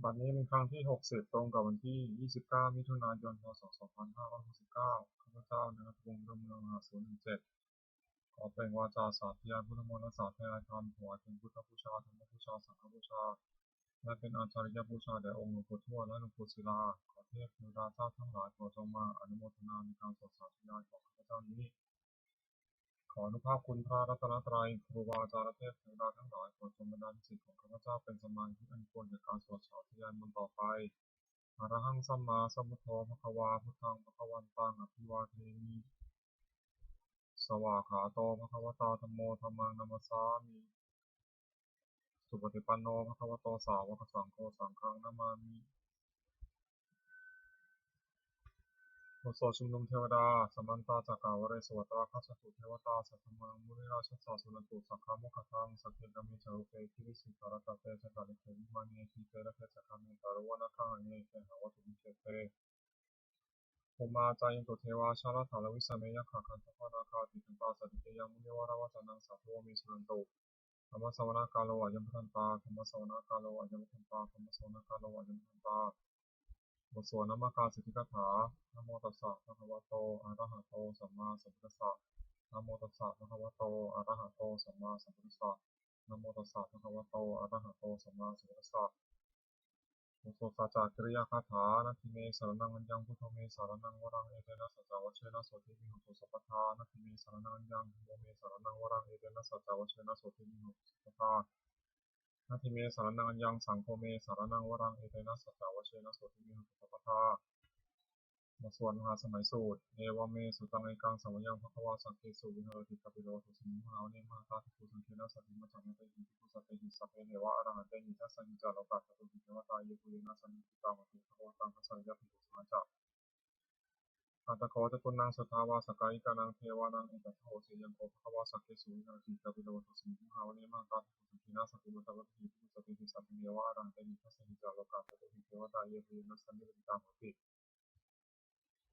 บัดนี้เป็นครั้งที่60ตรงกับวันที่29มิถุนายนพศ2569ข้าพเจ้าในรัฐวงศ์เมือง5017ขอเปล่งวาจาสาธยายพุทธมนต์และสาธยายธรรมถวายเป็นพุทธบูชาธรรมบูชาสังฆบูชาและเป็นอาจาริยบูชาแด่องค์หลวงปู่ทวดและหลวงปู่ศิลาขอเทพเทวดาเจ้าทั้งหลายโปรดจงมาอนุโมทนาในการสวดสาธยายของข้าพเจ้านี้ขออนุภาพคุณพระรัตนตรัยครูบาอาจารย์และเทพเทวดาทั้งหลายโปรดจงบันดาลจิตของข้าพเจ้าเป็นสมาธิอันควรแก่การสวดสาธยายมนต์ต่อไปอะระหังสัมมาสัมพุทโธภควาพุทธังภควันตังอภิวาเทมิสวากขาโตภควตาธัมโมธัมมังนัมมัสสามิสุปฏิปันโนภควโตสาวกสังโฆสังฆังนามามิบทสวดชุมนุมเทวดาสัมมันตาจักขาวเรศวตราคัสสตุเทวตาสัทธมังมุนิราชสาสุนันตุสักขะโมคคทังสักเกกะเมจารุเปคิริสิการตเตจักขะนิเทวิมานีทีเตระเทจักขะเมตารุวนาคังอเนเกหะวัตุมิเชเตภูมาจายินตุเทวาชาลถาลวิสเมยขะคันทพนาคาติทันตาสติเตยังมุนิวาราวจานังสัทโวเมสุนันตุธรรมสวนาคาโลอายัมพันตาธรรมสวนาคาโลอายัมพันตาธรรมสวนาคาโลอายัมพันตาบทสวดนามกาสิทธิกถานะโมตัสสะภะคะวะโตอะระหะโตสัมมาสัมพุทธัสสะนะโมตัสสะภะคะวะโตอะระหะโตสัมมาสัมพุทธัสสะนะโมตัสสะภะคะวะโตอะระหะโตสัมมาสัมพุทธัสสะบทสวดสัจจกริยคาถานาทิเมสรณังอัญญังพุทโธเมสรณังวรังเอเตนะสัจจวัชเชนะโสติวิโหตุสัพพทานาทิเมสรณังอัญญังพุทโธเมสรณังวรังเอเตนะสัจจวัชเชนะโสติวิโหตุสัพพทานาทิเมสรณังอัญญังสังโฆเมสรณังวรังเอเตนะสัจจวัชเชนะโสติวิโหตุสัพพทาบทสวดมหาสมัยสูตรเอวเมสุตังเอกังสมัยยังภควาสังเกสุวิหารติกปิโลทุสมิมหาวเนมหาตาทิปุสังเกนะสัตถิมัจฉิมเตหิทิปุสัตเตหิสัพเพเนวะอรหันเตหิทัสสะหิจาโลกัสสตุหิเทวตาเยปุเยนะสันนิตาหติภควตังทัสสะยะภิกขุสมาจักอัตตโคจตุนังสุทาวาสกายิกานังเทวานังเอกโทเสยังโกภควาสังเกสุวิหารติกปิโลทุสมิมหาวเนมหาตาทิปุสังเกนะสัตถิมัจฉิมเตหิทิปุสัตเตหิสัพเพเนวะอรหันเตหิทัสสะหิจาโลกัสสตุหิเทวตาเยปุเยนะสันนิตาหติ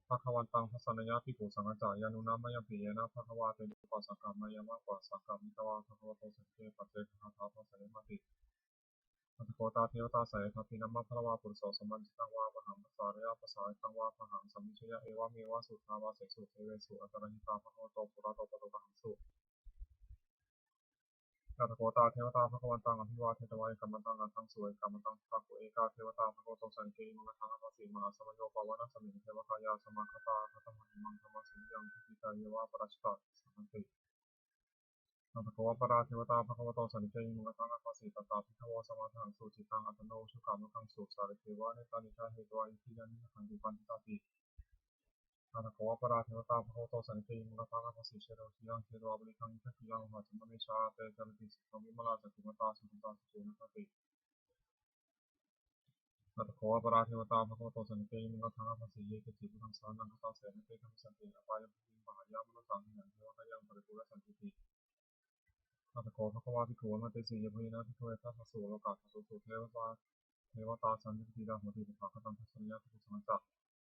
ภควันตังทัสสะนยะภิกขุสังฆจายานุนามยังปิเยนะภควาเตนุปัสสะกามายามะปัสสะกามิตวาภควโตสังเกปัจเจกหาทาภัสสะเนมติอัตถโกตาเทวตาสายทัพพินัมมะพระวาปุริโสสมัญจิตังวาปะหังปัสสาระยะปัสสาริตังวาปะหังสัมมิชยะเอวะเมวะสุทธาวาเสสุเทเวสุอัตตรหิตาภควโตปุระโตปะโตปะหังสุอัตถโกตาเทวตาภควันตังอภิวาเทตวายกัมมันตังอันตังสุเอกัมมันตังภะกุเอกาเทวตาภควโตสันเกมังคะทังอัปปสิมหาสมัญโยปวานะสมิงเทวคายาสมังคตาคตมังหิมังธรรมสุญญังทิฏฐิตาเยวะปรัชตะสัมติ อัตถโกวปราเทวตาภควโตสันนิเจยิมุขตังอัปปสิตตาภิกขโวสมาทังสุจิตังอัตโนชุกามุขังสุสาริเทวะเนตานิชาเหตุวาอิทิยานิขันติปันติตาติอัตถโกวปราเทวตาภควโตสันนิเจยิมุขตังอัปปสิเชโรทิยังเทโรบริคังอิทัคขิยังหัจมเมชาเตจารติสิกขวิมลาจติมตาสุขิตาสุโจนะติอัตถโกวปราเทวตาภควโตสันนิเจยิมุขตังอัปปสิเยติจิตุงสารนังคตาเสนเตคัมสันติอปายภูมิมหายามนุสังหินังเทวะยังปริปุระสันติ อัตถโกภควาภิกขุมัตติสียพุยนะภิกขเวทัสสะสุโลกาสสุสุเทวตาสันนิติดาโหติภะคะตังทัสสะยะภิกขุสังฆะ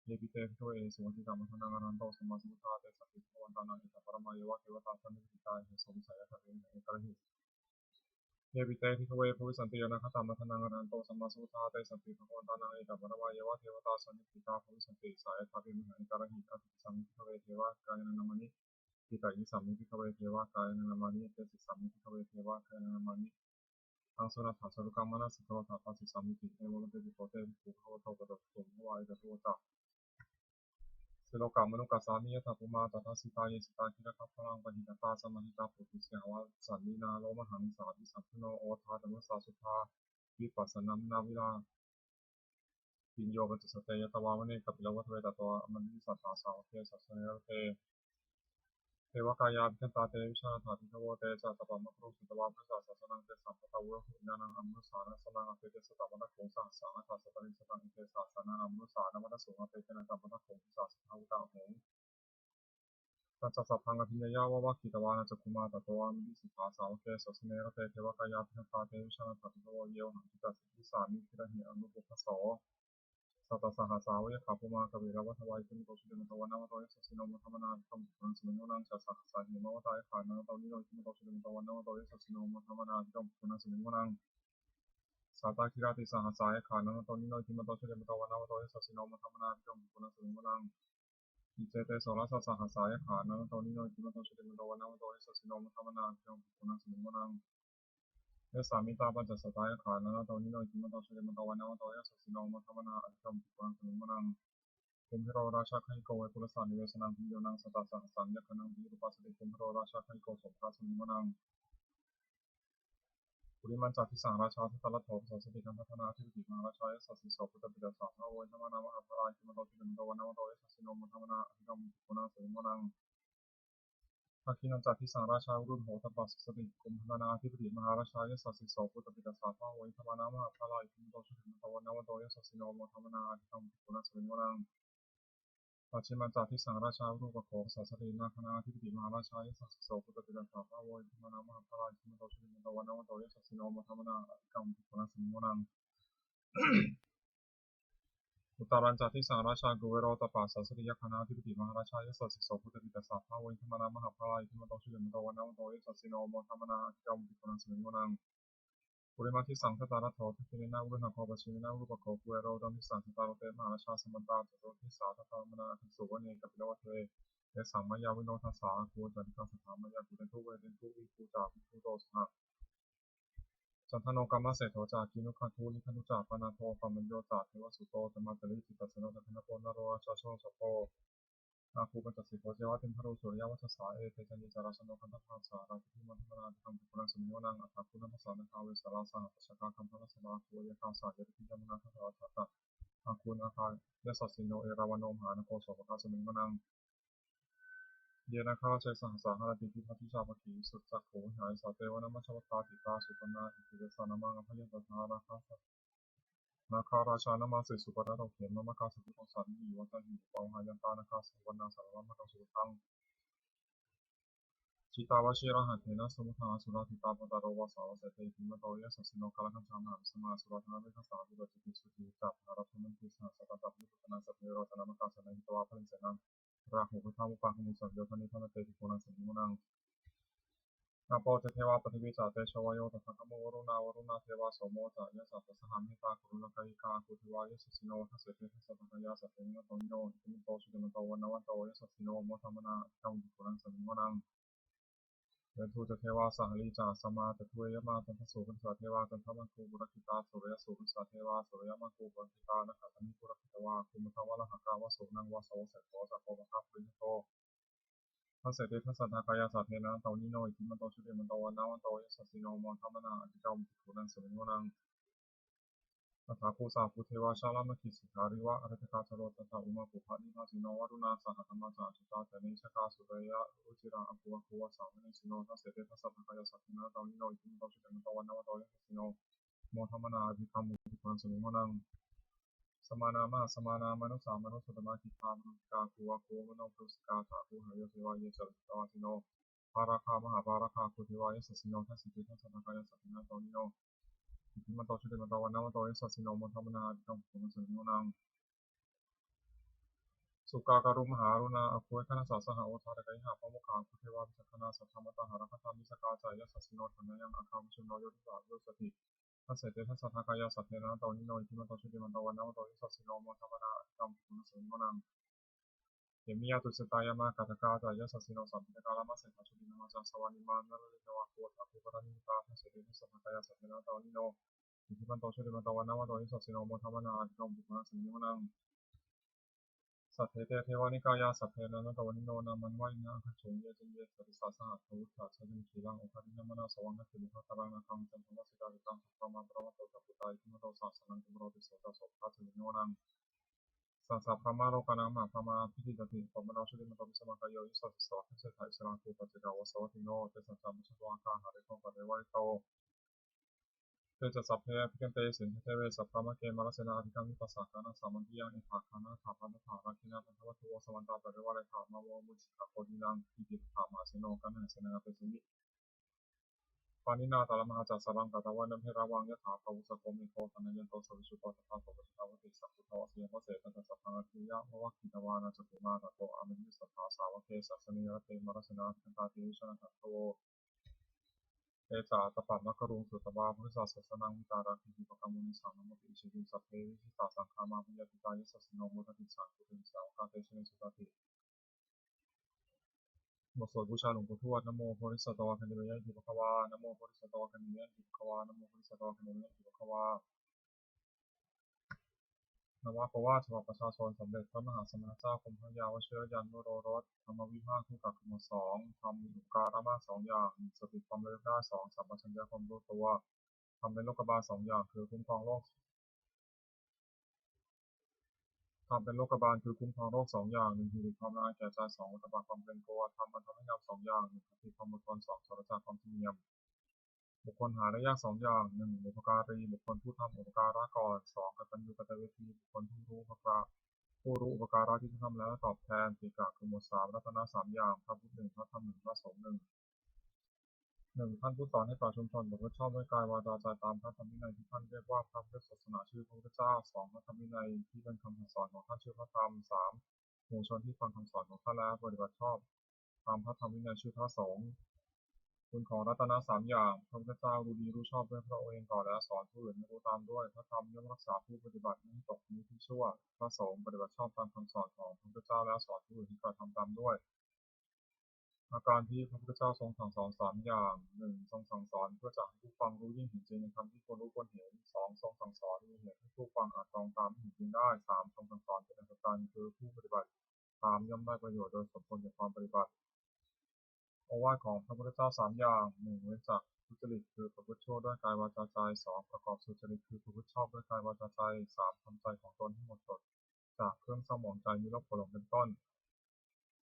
เยปิเตภิกขเวสุวัติกามัทนังอนันโตสัมมาสัมพุทธาเตสัพพิภวันตานังอิทัปปรมาเยวะเทวตาสันนิติตาเหสมิสายะทะเรนะเอกะระหิเยปิเตภิกขเวภวิสันติยนะคตามัทนังอนันโตสัมมาสัมพุทธาเตสัพพิภวันตานังอิทัปปรมาเยวะเทวตาสันนิติตาภวิสันติสายะทะเรนะเอกะระหิอภิสัมมิภิกขเวเทวะกายนามานิทิตายิสัมมิภิกขเวเทวะกายนามานิเตสิสัมมิภิกขเวเทวะกายนามานิ อังสุนัตถะสรุกรรมนัสสิโกตัสสิสามิติเอวโลเตติโกเตติโกโตปะโตปะโตวายตะโตตะสิโลกามนุกัสสามิยะถาปุมาตถาสิตายสิตาคิรคัพพลังปะหิตตาสมาหิตาปุถุสยาวะสันนินาโลมหังสาวิสัพพุโนโอทาธรรมสาสุทาวิปัสสนามนาวิลาปิญโยปตุสเตยตวาวเนกัปปิลวัตเวตตวอมนิสัตตาสาวเทสัสเนรเต เทวกายาภิคันตาเตวิชาถาภิกขโวเตจัตตปะมะครุสุตวาพุทธาสัสนังเตสัมปะตะวุระหุญาณังอมนุสานะสนังอเปเตสตะมะนะโขงสหัสสานะทัสสะตะริสตังอิเตสะสานังอมนุสานะมะนะโสอเปเตนะตัมมะนะโขงสหัสสะภะวุตาโหงตัสสะสัพพังอภิญญายาวะวะกิตวานะจักขุมาตตวามิลิสิกขาสาวเกสสเนระเตเทวกายาภิคันตาเตวิชาถาภิกขโวเยวหังคิตัสสิวิสามิคิระหิอนุปุพพโสสัตตสหสาวะขาภูมากวิรวัฏวายตุนิโตสุเดมตวันนามตยสัสสิโนมัทมนาธัมปุนังสมิโนนังจัสสะสาหิมวตายขานาตวิโนตุนิโตสุเดมตวันนามตยสัสสิโนมัทมนาธัมปุนังสมิโนนัง สาตาคิราติสหัสสายขานังตอนิโนจิมโตชุเดมโตวันาวโตยสัสสิโนมธรรมนาภิกรมปุณสมิมนังอิเจเตโสรัสสหัสสายขานังตอนิโนจิมโตชุเดมโตวันาวโตยสัสสิโนมธรรมนาภิกรมปุณสมิมนังเยสามิตาปัญจสตายขานังตอนิโนจิมโตชุเดมโตวันาวโตยสัสสิโนมธรรมนาภิกรมปุณสมิมนังคุมพิโรราชาไคโกเวปุรสานิเวสนังพิโยนังสตาสหัสสังยคนังพิรุปัสติคุมพิโรราชาไคโกสมภาสมิมนังปุริมันจัติสังราชาทัตตลัทโธสัสสิกัมพัฒนาธิปติมังราชายสัสสิโสปุตตปิดาสาภาโวยธรรมนามหาภลายจิมโตชุเดมโตวันาวโตยสัสสิโนมธรรมนาภิกรมปุณสมิมนังภาคินันจัติสังราชารุ่นโหตปัสสติกุมพนาธิปติมหาราชายสัสสิโสปุตตปิดาสาภาโวยธรรมนามหาภลายจิมโตชุเดมโตวันาวโตยสัสสิโนมธรรมนาภิกรมปุณสมิมนังปัจฉิมันจากที่สังราชารูปโขสัสรีนาคณาธิปติมหาราชายสัสสิโสปุตตปิดาสาภาโวยธรรมนามหาภลายจิมโตชุเดมโตวันาวโตยสัสสิโนมธรรมนาภิกรมปุณสมิมนังอุตารัญจากที่สังราชากุเวโรตปัสสริยคณาธิปติมหาราชายสัสสิโสปุตตปิดาสาภาโวยธรรมนามหาภลายจิมโตชุเดมโตวันาวโตยสัสสิโนมธรรมนาภิกรมปุณสมิมนังปุริมาทิสังคตารัตโถทิคินินาอุรุณโคปชินินาอุรุปโคกุเวโรดมิสังคตาโรเตมหาราชาสมันตาจตุทิสาตตามนาภิกษุวเนกัปปิโลเทเยสังมายาวิโนทัสสาคูจันทิกาสถามายากุเตทุเวเตทุวิภูจาภิกขุโตสหจันทโนกรรมเสโถจากินุขันธุลิขนุจาปนาโทปัมมัญโยจาเทวสุโตธรรมะตริจิตัสสโนทัคนะโพนโรราชาโชสโพนาคูปัจจสิโกเจวะเทมพะโรสุริยวัชสาเอเตจันยิจาราชโนคันตภาสาราภิมัทนาภิกรมปุณสมิวนังอัตถคุณมัสสานาคาเวสาราสหปัชกาคัมภะสนาโคยคาสายติยมนาคาทัตตะอาคุณอาคายสัสสิโนเอราวันโนมหานโคโสภคาสมิวนังเยนาคาราชสหัสหารติทิพัทิชาภคีสุจักโขหายสาเตวนามัชวตาติตาสุปนาอิติเดสานามังอภยตถาราคานาคาราชานามาสิสุปนาโตเขมมะกาสุขุสันนิวัตหิปองหายันตานาคาสวรรณาสารวัมมะกาสุทังจิตาวชิระหัตถนะสมุทาสุราธิตาปตารวาสาวเสเตหิมะโตยสัสสิโนกาลกัญชามหาสมาสุราธนาเวคสาวิโรจิติสุติจับหารัตนันติสหัสตตัปยุตนาสัพเพโรตนามกาสนาหิตวาพลิเสนังราหุพุทธามุปาคมุสังโยธนิธนเตติโกนังสมิมุนังนาโปเตเทวาปฏิวิจาเตชวายโยตถาคโมวรุณาวรุณาเทวาโสโมจะยะสัตสหามิตาคุรุลกายิกาคุทิวายสัสสิโนทัสเสเตทัสสะทายาสัพเพมิโนโตนิโนอิมิโตสุเดมโตวันนวันโตยสัสสิโนโมธรรมนาจังติโกนังสมิมุนังเวทูจะเทวาสหลีจาสมาตถุเยมาตันทสุขันสาเทวาตันทมังคูบุรคิตาสุริยสุขันสาเทวาสุริยมังคูบุรคิตานะคะตันนิบุรคิตวาคุมทวะละหกาวะสุนังวะโสเสโสสัพพะภะปริโตทัสเสติทัสสะทากายาสัพเพนะตานิโนอิทิมันโตชุติมันโตวันนาวันโตยสัสสิโนโมธรรมนาอธิกรรมติโกนังสมิมุนังตถาภูสาภูเทวาชาลามคิสิการิวะอรัตกาชโรตถาอุมาภูภานิพาสิโนวรุณาสหธรรมจาจุตาเตเนชกาสุเรยะรุจิราอัปวะคุวะสามเนสิโนทัสเสติทัสสะทากายาสัพเพนะตานิโนอิทิมันโตชุติมันโตวันนาวันโตยสัสสิโนโมธรรมนาอธิกรรมติโกนังสมิมุนังสมานามาสมานามานุสามนุสตมาคิทามนุกาคูวะคูมโนปุสกาถาคูหายเทวายเจริตวาสิโนภาราคามหาภาราคาคุเทวายสัสสิโนทัสสิติทัสสะทากายาสัพเพนะตานิโนอิทิมันโตชุติมันโตวันนาวันโตยสัสสิโนโมธรรมนาอธิกรรมติโกนังสมิมุนังสุกาการุมหารุณาอคุยคณะสาสหโอทาตะกัยหาพมุขาคุเทวาวิสัคณาสัทธรรมตาหารัคตามิสกาจายสัสสิโนธนยังอาคามุชุโนโยติสาโยสติทัสเสติทัสสะทากายาสัพเพนะตานิโนอิทิมันโตชุติมันโตวันนาวันโตยสัสสิโนโมธรรมนาอธิกรรมติโกนังสมิมุนังเยมิยาตุสตายามากาตกาจายสัสสิโนสัมพิตกาลามาเสถาชุตินามาจัสสวานิมานนรลิตวะโคตะภูปะนิตาทัสเสติทัสสะทากายาสัพเพนะตานิโนอิทิมันโตชุติมันโตวันนาวันโตยสัสสิโนโมธรรมนาอธิกรรมติโกนังสมิมุนังสัพเพเตเทวานิกายาสัพเพนะนะตวนิโนนามันวายนะขัจฉงเยจันเยสติสาสหัสทวุฒาชยิมขีรังโอคารินามนาสวังนักขิมุขตารังนาคังจันทมัสสิกาลิตังสัพพะมาปรมัตโตสัพพุตาอิทิมโตสาสนังกุมโรติโสตโสภาสมิโนนังสัสสะพระมาโลกานังมหาพระมาพิธิตติปมนาชุติมโตมิสมังกายโยยิสัสสะเทศไทยสรังคูปัจเจกาวสวัติโนเตสัจจามุชตวังคาหาริโกปะเรวะริโตเตจะสัพเพพิกันเตสินเทเวสัพพะมะเกมารสนาภิกขามิปัสสะกานะสามัญญาอิภาคานะถาพันธาราคินาพันธวัตถุสวันตาปะเรวะเรถามาวมุสิกาโคดินังอิติถามาสิโนกันหะเสนาเปสุมิปานินาตาลมหาจัสสรังกตวันนัมเพราวังยถาภาวุสโกมิโคตันยันโตสวิชุโตตถาโตปะทาวติสัพพุทโธเสียพระเสตัสสะพังอธิยะมะวะคิตวานาจตุมาตโตอามินิสัทธาสาวะเกสัสสนิยะเตมรสนาคันตาติวิชนะทัตโต เอจาตปะมะกรุงสุตบาพุทธศาสนาวิตาราคิปิปกรรมุนิสังนโมติอิชิวิสัพเพวิชิตาสังฆามาพิยติตายสัสสโนมุทติสังคุติสาวกาเตชเนสุตติบทสวดบูชาหลวงปู่ทวดนะโมโพธิสัตว์คันธิเมยะอิภควานะโมโพธิสัตว์คันธิเมยะอิภควานะโมโพธิสัตว์คันธิเมยะอิภควานวโกวาทฉบับประชาชนสมเด็จพระมหาสมณเจ้ากรมพระยาวชิรยานวโรรสธรรมวิภาคคู่กับขมวดสองทำมีอุปการะมากสองอย่างสติความระลึกได้สองสัมปชัญญะความรู้ตัวทำเป็นโลกบาลสองอย่างคือคุ้มครองโลกทำเป็นโลกบาลคือคุ้มครองโลกสองอย่างหนึ่งหิริความละอายแก่ใจสองอุตบะความเกรงกลัวทำมันทำให้งามสองอย่างหนึ่งคติความอดทนสองสัจจะความธรรมเนียมบุคคลหาได้ยากสองอย่างหนึ่งบุพการีบุคคลผู้ทำอุปการะก่อนสองกตัญญูกตเวทีบุคคลผู้รู้อุปการะที่ทำแล้วตอบแทนสี่กะคือหมวดสามรัตนะสามอย่างพระพุทธหนึ่งพระธรรมหนึ่งพระสงฆ์หนึ่งท่านผู้สอนให้ปราชญ์ชุมชนประพฤติชอบด้วยกายวาจาใจตามพระธรรมวินัยที่ท่านเรียกว่าพระพุทธศาสนาชื่อพระพุทธเจ้าสองพระธรรมวินัยที่เป็นคำสอนของท่านชื่อพระธรรมสามหมู่ชนที่ฟังคำสอนของท่านแล้วปฏิบัติชอบตามพระธรรมวินัยชื่อพระสงฆ์คุณของรัตนะสามอย่างพระพุทธเจ้ารู้ดีรู้ชอบด้วยพระองค์เองก่อนแล้วสอนผู้อื่นให้รู้ตามด้วยพระธรรมย่อมรักษาผู้ปฏิบัติไม่ให้ตกนี้ที่ชั่วพระสงฆ์ปฏิบัติชอบตามคำสอนของพระพุทธเจ้าแล้วสอนผู้อื่นให้กระทำตามด้วยอาการที่พระพุทธเจ้าทรงสั่งสอนสามอย่างหนึ่งทรงสั่งสอนเพื่อจะให้ผู้ฟังรู้ยิ่งเห็นจริงในธรรมที่ควรรู้ควรเห็นสองทรงสั่งสอนมีเหตุให้ผู้ฟังอาจตรองตามที่เห็นจริงได้สามทรงสั่งสอนเป็นอัศจรรย์คือผู้ปฏิบัติตามย่อมได้ประโยชน์โดยสมควรแก่ความปฏิบัติโอวาทของพระพุทธเจ้าสามอย่างหนึ่งเว้นจากทุจริตคือประพฤติชั่วด้วยกายวาจาใจสองประกอบสุจริตคือประพฤติชอบด้วยกายวาจาใจสามทำใจของตนให้หมดจดจากเครื่องเศร้าหมองใจมีโรคโกรธเป็นต้น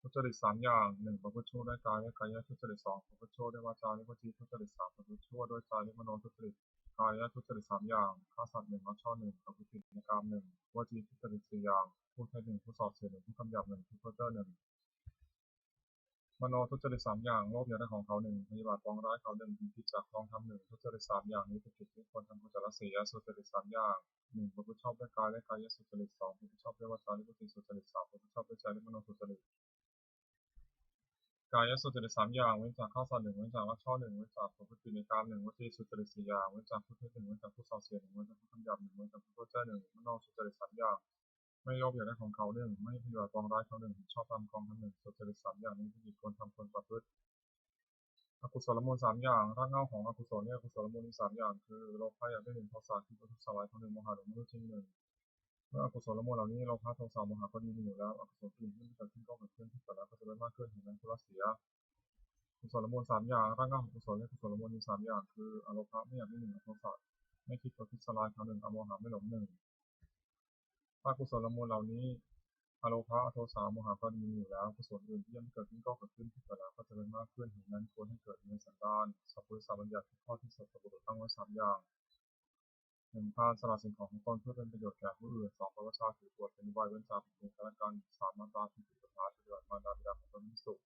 ทุจริตสามอย่างหนึ่งประพฤติชั่วด้วยกายและกายทุจริตสองประพฤติชั่วด้วยวาจาและวจีทุจริตสามประพฤติชั่วด้วยใจและมโนทุจริตกายทุจริตสามอย่างฆ่าสัตว์หนึ่งลักช่อหนึ่งประพฤติผิดในกามหนึ่งวจีทุจริตสี่อย่างพูดเท็จหนึ่งพูดส่อเสียดหนึ่งพูดคำหยาบหนึ่งพูดเพ้อเจ้อหนึ่งมโนทุจริตสามอย่างโลภอยากได้ของเขาหนึ่งพยาบาทปองร้ายเขาหนึ่งผิดจากกองทำหนึ่งทุจริตสามอย่างนี้เป็นกิจที่ควรทำกุศลศีลสุจริตสามอย่างหนึ่งประพฤติชอบด้วยกายและกายสุจริตสองประพฤติชอบด้วยวาจาและวจีสุจริตสามประพฤติชอบด้วยใจและมโนสุจริต กายสุจริตสามอย่างเว้นจากข้อสอบหนึ่งเว้นจากลักช่อหนึ่งเว้นจากประพฤติในกามหนึ่งวจีสุจริตสี่อย่างเว้นจากพูดเท็จหนึ่งเว้นจากพูดส่อเสียดหนึ่งเว้นจากพูดคำหยาบหนึ่งเว้นจากพูดเพ้อเจ้อหนึ่งมโนสุจริตสามอย่างไม่โลภอยากได้ของเขาหนึ่งไม่พยาบาทปองร้ายเขาหนึ่งชอบทำกองทำหนึ่งสุจริตสามอย่างนี้เป็นกิจควรทำควรประพฤติอกุศลมูลสามอย่างรากเหง้าของอกุศลเนี่ยอกุศลมูลมีสามอย่างคือโลภะอยากได้หนึ่งโทสะที่ประทุษร้ายเขาหนึ่งโมหะหลงไม่รู้จริงหนึ่งเมื่ออกุศลมูลเหล่านี้โลภะโทสะโมหะก็ดีอยู่แล้วอกุศลอื่นที่เกิดขึ้นก็เกิดขึ้นที่เกิดแล้วก็จะไม่มากขึ้นเห็นนั้นกุลเสีย กุศลมูลสามอย่างร่างกายของกุศลและกุศลมูลมีสามอย่างคืออโลภะไม่อยากได้หนึ่งอโทสะไม่คิดประทุษร้ายเขาหนึ่งอโมหะไม่หลงหนึ่งถ้ากุศลมูลเหล่านี้อโลภะอโทสะโมหะก็ดีอยู่แล้วกุศลอื่นที่ยังไม่เกิดขึ้นก็เกิดขึ้นที่เกิดแล้วก็จะเป็นมากขึ้นเหตุนั้นควรให้เกิดในสันดานสัพพุริสบัญญัติข้อที่สัตบุรุษตั้งไว้สามอย่างหนึ่งการสละสิ่งของของตนเพื่อเป็นประโยชน์แก่ผู้อื่นสองพระวชาถือตรวจเป็นอุบายเว้นจากผิดกันและกันสามมาตราผิดปฏิปทาปฏิบัติมารดาบิดาของตนให้สุข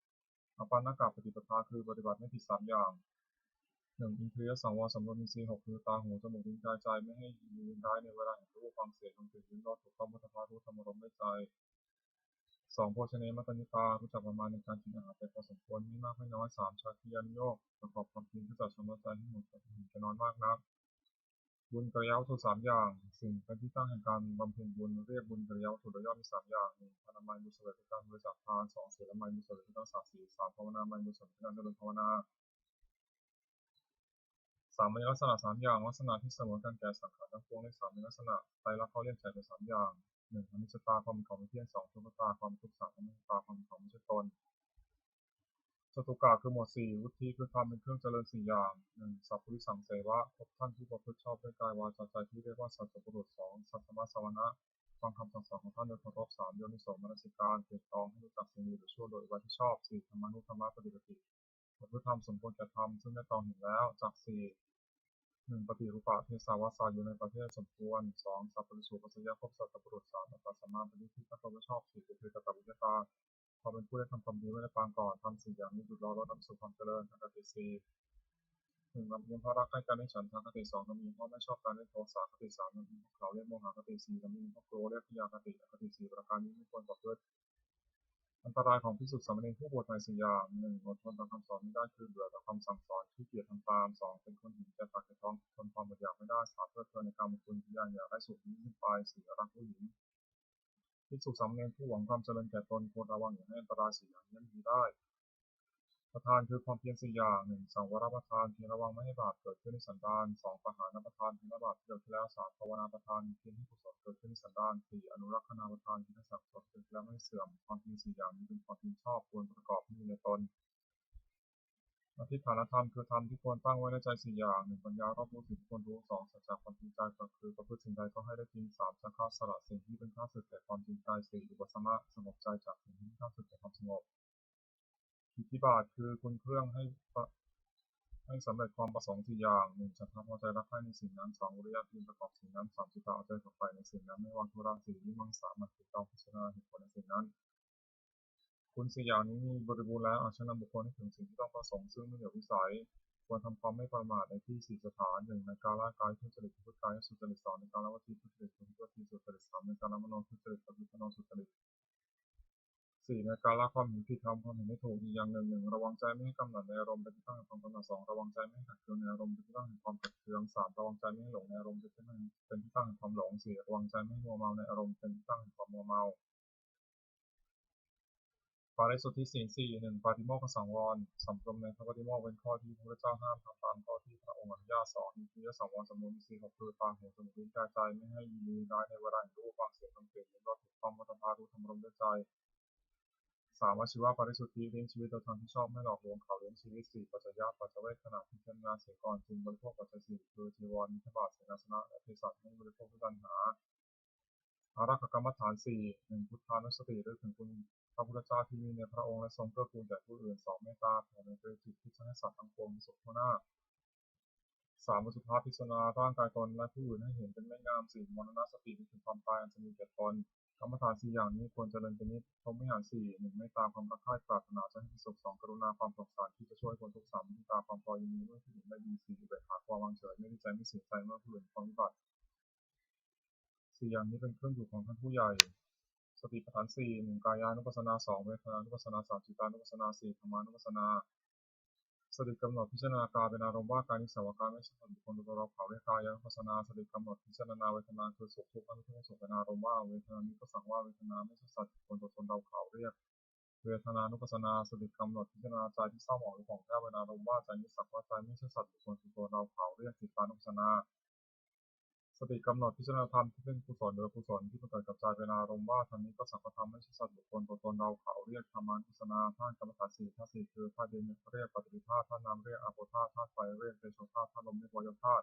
อปานากาปฏิปทาคือปฏิบัติไม่ผิดสามอย่าง หนึ่งอินทรียสังวรสำรวมอินทรีย์หกคือตาหูจมูกลิ้นกายใจไม่ให้ยินดีร้ายในเวลาเห็นรูปฟังเสียงดนตรีลิ้มรสถูกต้องมุทธะรู้ธรรมารมณ์ได้ใจสองโภชเนมัตตนิการู้จักประมาณในการกินอาหารแต่พอสมควรไม่มากไม่น้อยสามชาคิยานิโยกประกอบความเพียรเพื่อจัดชำระใจให้หมดจดเห็นจะน้อยมากนักบุญกริยาวัตถุสามอย่างสิ่งเป็นที่ตั้งแห่งการบำเพ็ญบุญเรียกบุญกริยาวัตถุโดยย่อมีสามอย่างหนึ่งอนามัยมุสลิมการบริจาคทานสองศีลมัยมุสลิมการรักษาศีลสามภาวนามัยมุสลิมการเจริญภาวนาสามัญลักษณะสามอย่างลักษณะที่เสมอกันแก่สังขารทั้งปวงในสามัญลักษณะไตรลักษณ์เขาเรียกใจเป็นสามอย่างหนึ่งอนิจจตาความเป็นของไม่เที่ยงสองทุกขตาความทุกข์สามอนัตตาความเป็นของไม่ใช่ตนจตุกะคือหมวดสี่วุฒิคือความเป็นเครื่องเจริญสี่อย่างหนึ่งสัพพุริสังเสวะพบท่านผู้ประพฤติชอบด้วยกายวาจาใจที่เรียกว่าสัจจบุรุษสองสัทธมสวนะฟังคำสั่งสอนของท่านโดยเคารพสามโยนิโสมนสิการเปลี่ยนตองให้รู้จักสิ่งดีหรือชั่วโดยอุบายที่ชอบสี่ธรรมานุธรรมะปฏิปติประพฤติธรรมสมควรแก่ธรรมซึ่งได้ตองเห็นแล้วจากสี่ หนึ่งปฏิรูปะเทสาวาสาอยู่ในประเทศสมควรสองสัพพะสุปัสสยภพสัตตบุรุษสามอัตตสัมมาปณิทิตัตวชอบสี่คือตตวิยตาความเป็นผู้ได้ทำความดีไว้ในปางก่อนทำสี่อย่างนี้ดุจรอรถนำสู่ความเจริญทางคติสี่หนึ่งลำเอียงพระรักให้การให้ฉันทางคติสองลำเอียงเพราะไม่ชอบการเล่นโทสะคติสามลำเอียงเพราะเขาเรียกโมหะคติสี่ลำเอียงเพราะโกรธเรียกพยาคติคติสี่ประการนี้ไม่ควรประพฤติ อันตรายของภิกษุสามเณรผู้บวชใน4 อย่าง 1. อดทนต่อคำสอนไม่ได้คือเบื่อต่อคำสั่งสอนขี้เกียจทำตาม 2. เป็นคนเห็นแก่ปากแก่ท้องทนความอดอยากไม่ได้ 3. เพลิดเพลินในกามคุณอย่างอยากได้สุขยิ่งขึ้นไป 4. รักผู้หญิงภิกษุสามเณรผู้หวังความเจริญแก่ตนควรระวังอย่าให้อันตราย4 อย่างนี้มีได้ประทานคือความเพียร4 อย่าง 1. สังวรประทานเพียรระวังไม่ให้บาปเกิดขึ้นในสันดาน 2. ปหานประทานเพียรละบาปที่เกิดขึ้นแล้ว 3. ภาวนาประทานเพียรให้กุศลเกิดขึ้นในสันดาน 4. อนุรักษณาประทานเพียรให้สังสมเกิดขึ้นแล้วไม่เสื่อมความเพียร4 อย่างนี้เป็นความเพียรชอบควรประกอบให้มีในตนอธิษฐานธรรมคือธรรมที่ควรตั้งไว้ในใจ4 อย่าง 1. ปัญญารอบรู้สิ่งที่ควรรู้ 2. สัจจะความจริงใจก็คือประพฤติสิ่งใดก็ให้ได้จริง 3. สังฆาสละสิ่งที่เป็นข้าศึกแก่ความจริงใจ 4. อุปสมะสงบใจจากสิ่งที่เป็นข้าศึกแก่ความสงบอิทธิบาทคือคุณเครื่องให้สำเร็จความประสงค์4 อย่าง 1. ฉันทำพอใจรักใคร่ในสิ่งนั้น 2. วิริยะเพียรประกอบสิ่งนั้น 3. จิตตะเอาใจฝักใฝ่ในสิ่งนั้นไม่วางธุระ 4. วิมังสามัคคิการพิจารณาเหตุผลในสิ่งนั้นคุณ4 อย่างนี้มีบริบูรณ์แล้วอาจจะนำบุคคลให้ถึงสิ่งที่ต้องประสงค์ซึ่งไม่เหนือวิสัยควรทำความไม่ประมาทในที่4 สถาน 1. ในกาลกายทุจริตพุทธกายสุจริต 2. ในกาลวจีทุจริตพุทธวจีสุจริต 3. ในกาลมโนทุจริตประพฤติมโนสุจริต 4. ในการละความเห็นผิดทำความเห็นไม่ถูกอีกอย่างหนึ่ง 1. ระวังใจไม่ให้กำหนัดในอารมณ์เป็นที่ตั้งแห่งความกำหนัด 2. ระวังใจไม่ให้ขัดเคืองในอารมณ์เป็นที่ตั้งแห่งความขัดเคือง 3. ระวังใจไม่ให้หลงในอารมณ์เป็นที่ตั้งแห่งความหลง 4. ระวังใจไม่ให้มัวเมาในอารมณ์เป็นที่ตั้งแห่งความมัวเมาปาริสุทธิศีล 4 1. ปาติโมกขสังวรสำรวมในพระปฏิโมกข์เป็นข้อที่พระพุทธเจ้าห้ามทำตามข้อที่พระองค์อนุญาต 2. อินทรียสังวรสำรวมอินทรีย์ 6 คือตาหูจมูกลิ้นกายใจไม่ให้ยินดีร้ายในเวลาเห็นรูปฟังเสียงดนตรีและถูกต้องวัฒนธรรมรู้ทำรมด้วยใจ 3. อาชีวะปริสุทธิเลี้ยงชีวิตโดยทางที่ชอบไม่หลอกลวงเขาเลี้ยงชีวิต 4. ปัจจยะปัจจเวคขณะพิจารณาเสียก่อนจึงบริโภคปัจจัย 4 คือจีวรนิทบาทเสนาสนะและเภสัชไม่บริโภคด้วยตัณหาอารักขกรรมฐาน 4 1. พุทธานุสติระลึกถึงคุณพระพุทธเจ้าที่มีในพระองค์และทรงเกื้อกูลแก่ผู้อื่น 2. เมตตาแผ่เมตตาจิตที่จะให้สัตว์ทั้งปวงมีสุขทั่วหน้า 3. อสุภะพิจารณาร่างกายตนและผู้อื่นให้เห็นเป็นไม่งาม 4. มรณสตินึกถึงความตายอันจะมีแก่ตนกรรมฐาน4 อย่างนี้ควรเจริญเป็นนิจพรหมวิหาร 4 1. เมตตาความรักใคร่ปรารถนาจะให้สุข 2. กรุณาความสงสารที่จะช่วยคนทุกข์ 3. มุทิตาความพอยินดีเมื่อผู้อื่นได้ดี 4. อุเบกขาความวางเฉยไม่ดีใจไม่เสียใจเมื่อผู้อื่นความวิบัติ4 อย่างนี้เป็นเครื่องอยู่ของท่านผู้ใหญ่สติปัฏฐาน 4 1. กายานุปัสสนา 2. เวทนานุปัสสนา 3. จิตานุปัสสนา 4. ธรรมานุปัสสนาสติกำหนดพิจารณากายเป็นอารมณ์ว่ากายนี้สภาวะไม่ใช่สัตว์บุคคลตัวเราเขาเรียกกายานุปัสสนาสติกำหนดพิจารณาเวทนาคือสุขทุกข์อไม่ทุกข์สุขเป็นอารมณ์ว่าเวทนานี้ก็สั่งว่าเวทนาไม่ใช่สัตว์บุคคลตัวตนเราเขาเรียกเวทนานุปัสสนาสติกำหนดพิจารณาใจที่เศร้าหมองหรือผ่องแผ้วเป็นอารมณ์ว่าใจนี้สักว่าใจไม่ใช่สัตว์บุคคลตัวเราเขาเรียกจิตานุปัสสนาสติกำหนดพิจารณาธรรมที่เป็นกุศลหรืออกุศลที่เกิดกับใจเป็นอารมณ์ว่าธรรมนี้ก็สักว่าธรรมไม่ใช่สัตว์บุคคลตัวตนเราเขาเรียกธรรมานุปัสสนาธาตุกรรมฐาน 4 ธาตุ 4 คือธาตุดินเรียกปฐวีธาตุธาตุน้ำเรียกอาโปธาตุธาตุไฟเรียกเตโชธาตุธาตุลมเรียกวายธาตุ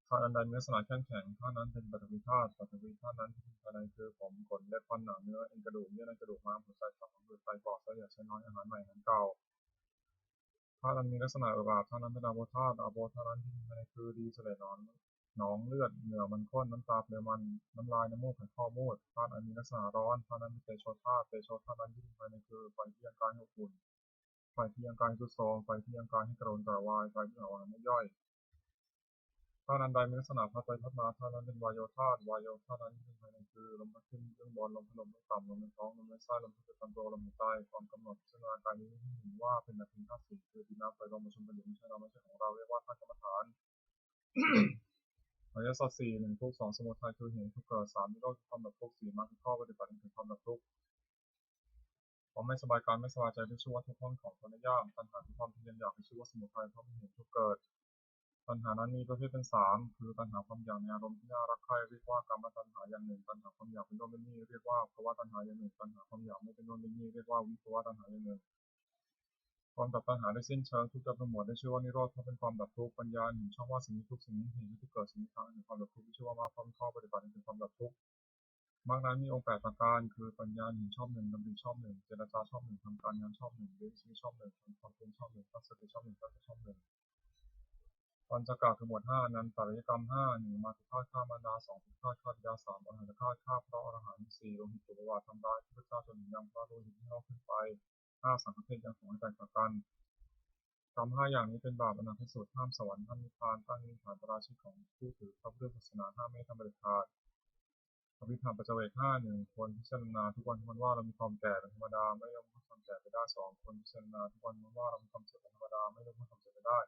ธาตุอันใดมีลักษณะแข็งแข็งธาตุนั้นเป็นปฐวีธาตุปฐวีธาตุนั้นที่เป็นภายในคือผมขนเล็บฟันหนังเนื้อเอ็นกระดูกเยื่อในกระดูกม้ามหัวใจตับหัวใจปอดไส้ใหญ่ไส้น้อยอาหารใหม่อาหารเก่าธาตุนั้นมีลักษณะอุบาทธาตุนั้นเป็นอาโปธาตุอาโปธาตุนั้นที่เป็นภายในคือดีเสลดหนอนหนองเลือดเหงื่อมันข้นน้ำตาเปลือยมันน้ำลายน้ำมูกไขข้อมูดธาตุอันมีลักษณะร้อนธาตุนั้นเป็นเตโชธาตุเตโชธาตุนั้นที่เป็นภายในคือไฟที่ยังกายให้อบอุ่นไฟที่ยังกายให้ทรุดโทรมไฟที่ยังกายให้กระโดนกระวายไฟที่หาวันไม่ย่อยธาตุอันใดมีลักษณะพัดไปพัดมาธาตุนั้นเป็นวายโยธาตุวายโยธาตุนั้นที่เป็นภายในคือลมพัดขึ้นเบื้องบนลมพัดลมเบื้องต่ำลมในท้องลมในไส้ลมที่เป็นตัวลมในใต้ความกำหนดพิจารณากายนี้ให้เห็นว่าเป็นแบบธาตุสี่คือดินน้ำไฟลมประชุมกันอยู่ไม่ใช่เราไม่ใช่ของเราเรียกว่าธาตุกรรมฐาน อริยสัจ 4 1 ทุกข์ 2 สมุทัยคือเหตุทุกข์เกิด 3 นิโรธคือความดับทุกข์ 4 มรรคคือข้อปฏิบัติถึงความดับทุกข์ความไม่สบายกายไม่สบายใจที่ชื่อว่าทุกข์ของตนยากตัณหาคือความเพียรอยากที่ชื่อว่าสมุทัยเพราะเป็นเหตุทุกข์เกิดตัณหานั้นมีประเภทเป็น3คือตัณหาความอยากในอารมณ์ที่น่ารักใคร่เรียกว่ากามตัณหาอย่างหนึ่งตัณหาความอยากเป็นโน่นเป็นนี่เรียกว่าภวตัณหาอย่างหนึ่งตัณหาความอยากไม่เป็นโน่นเป็นนี่เรียกว่าวิภวตัณหาอย่างหนึ่งความดับตัณหาได้สิ้นเชิงทุกข์ดับทั้งหมดได้ชื่อว่านิโรธเพราะเป็นความดับทุกข์ปัญญาเห็นชอบว่าสิ่งนี้ทุกสิ่งนี้เหตุที่ทุกเกิดสิ่งนี้ทางแห่งความดับทุกข์ที่ชื่อว่ามรรคเพราะเป็นข้อปฏิบัติถึงความดับทุกข์มรรคนั้นมีองค์8ประการคือปัญญาเห็นชอบ1ดำริชอบ1เจรจาชอบ1ทำการงานชอบ1เลี้ยงชีวิตชอบ1ทำความเพียรชอบ1ตั้งสติชอบ1ตั้งใจชอบ1ปัญจกะคือหมวด5อนันตริยกรรม5 1มาตุฆาตฆ่ามารดา2พิฆาตฆ่าบิดา3อรหันตฆาตฆ่าพระอรหันต์4โลหิตตุปวาททำร้ายพระเจ้าจนถึงยังพระโลหิตที่นอกขึ้นไป5สังฆเทศยังของให้แตกต่างกันกรรม5อย่างนี้เป็นบาปอนันตสุดห้ามสวรรค์ห้ามนิพพานตั้งนิพพานปราชิกของผู้ถือพระพุทธศาสนาห้ามไม่ทำเด็ดขาด อภิธรรมปัจเจกห้าหนึ่งควรพิจารณาทุกวันว่าเรามีความแก่เป็นธรรมดาไม่ย่อมพ้นความแก่ไปได้สองควรพิจารณาทุกวันว่าเรามีความเจ็บเป็นธรรมดาไม่ย่อมพ้นความเจ็บไปได้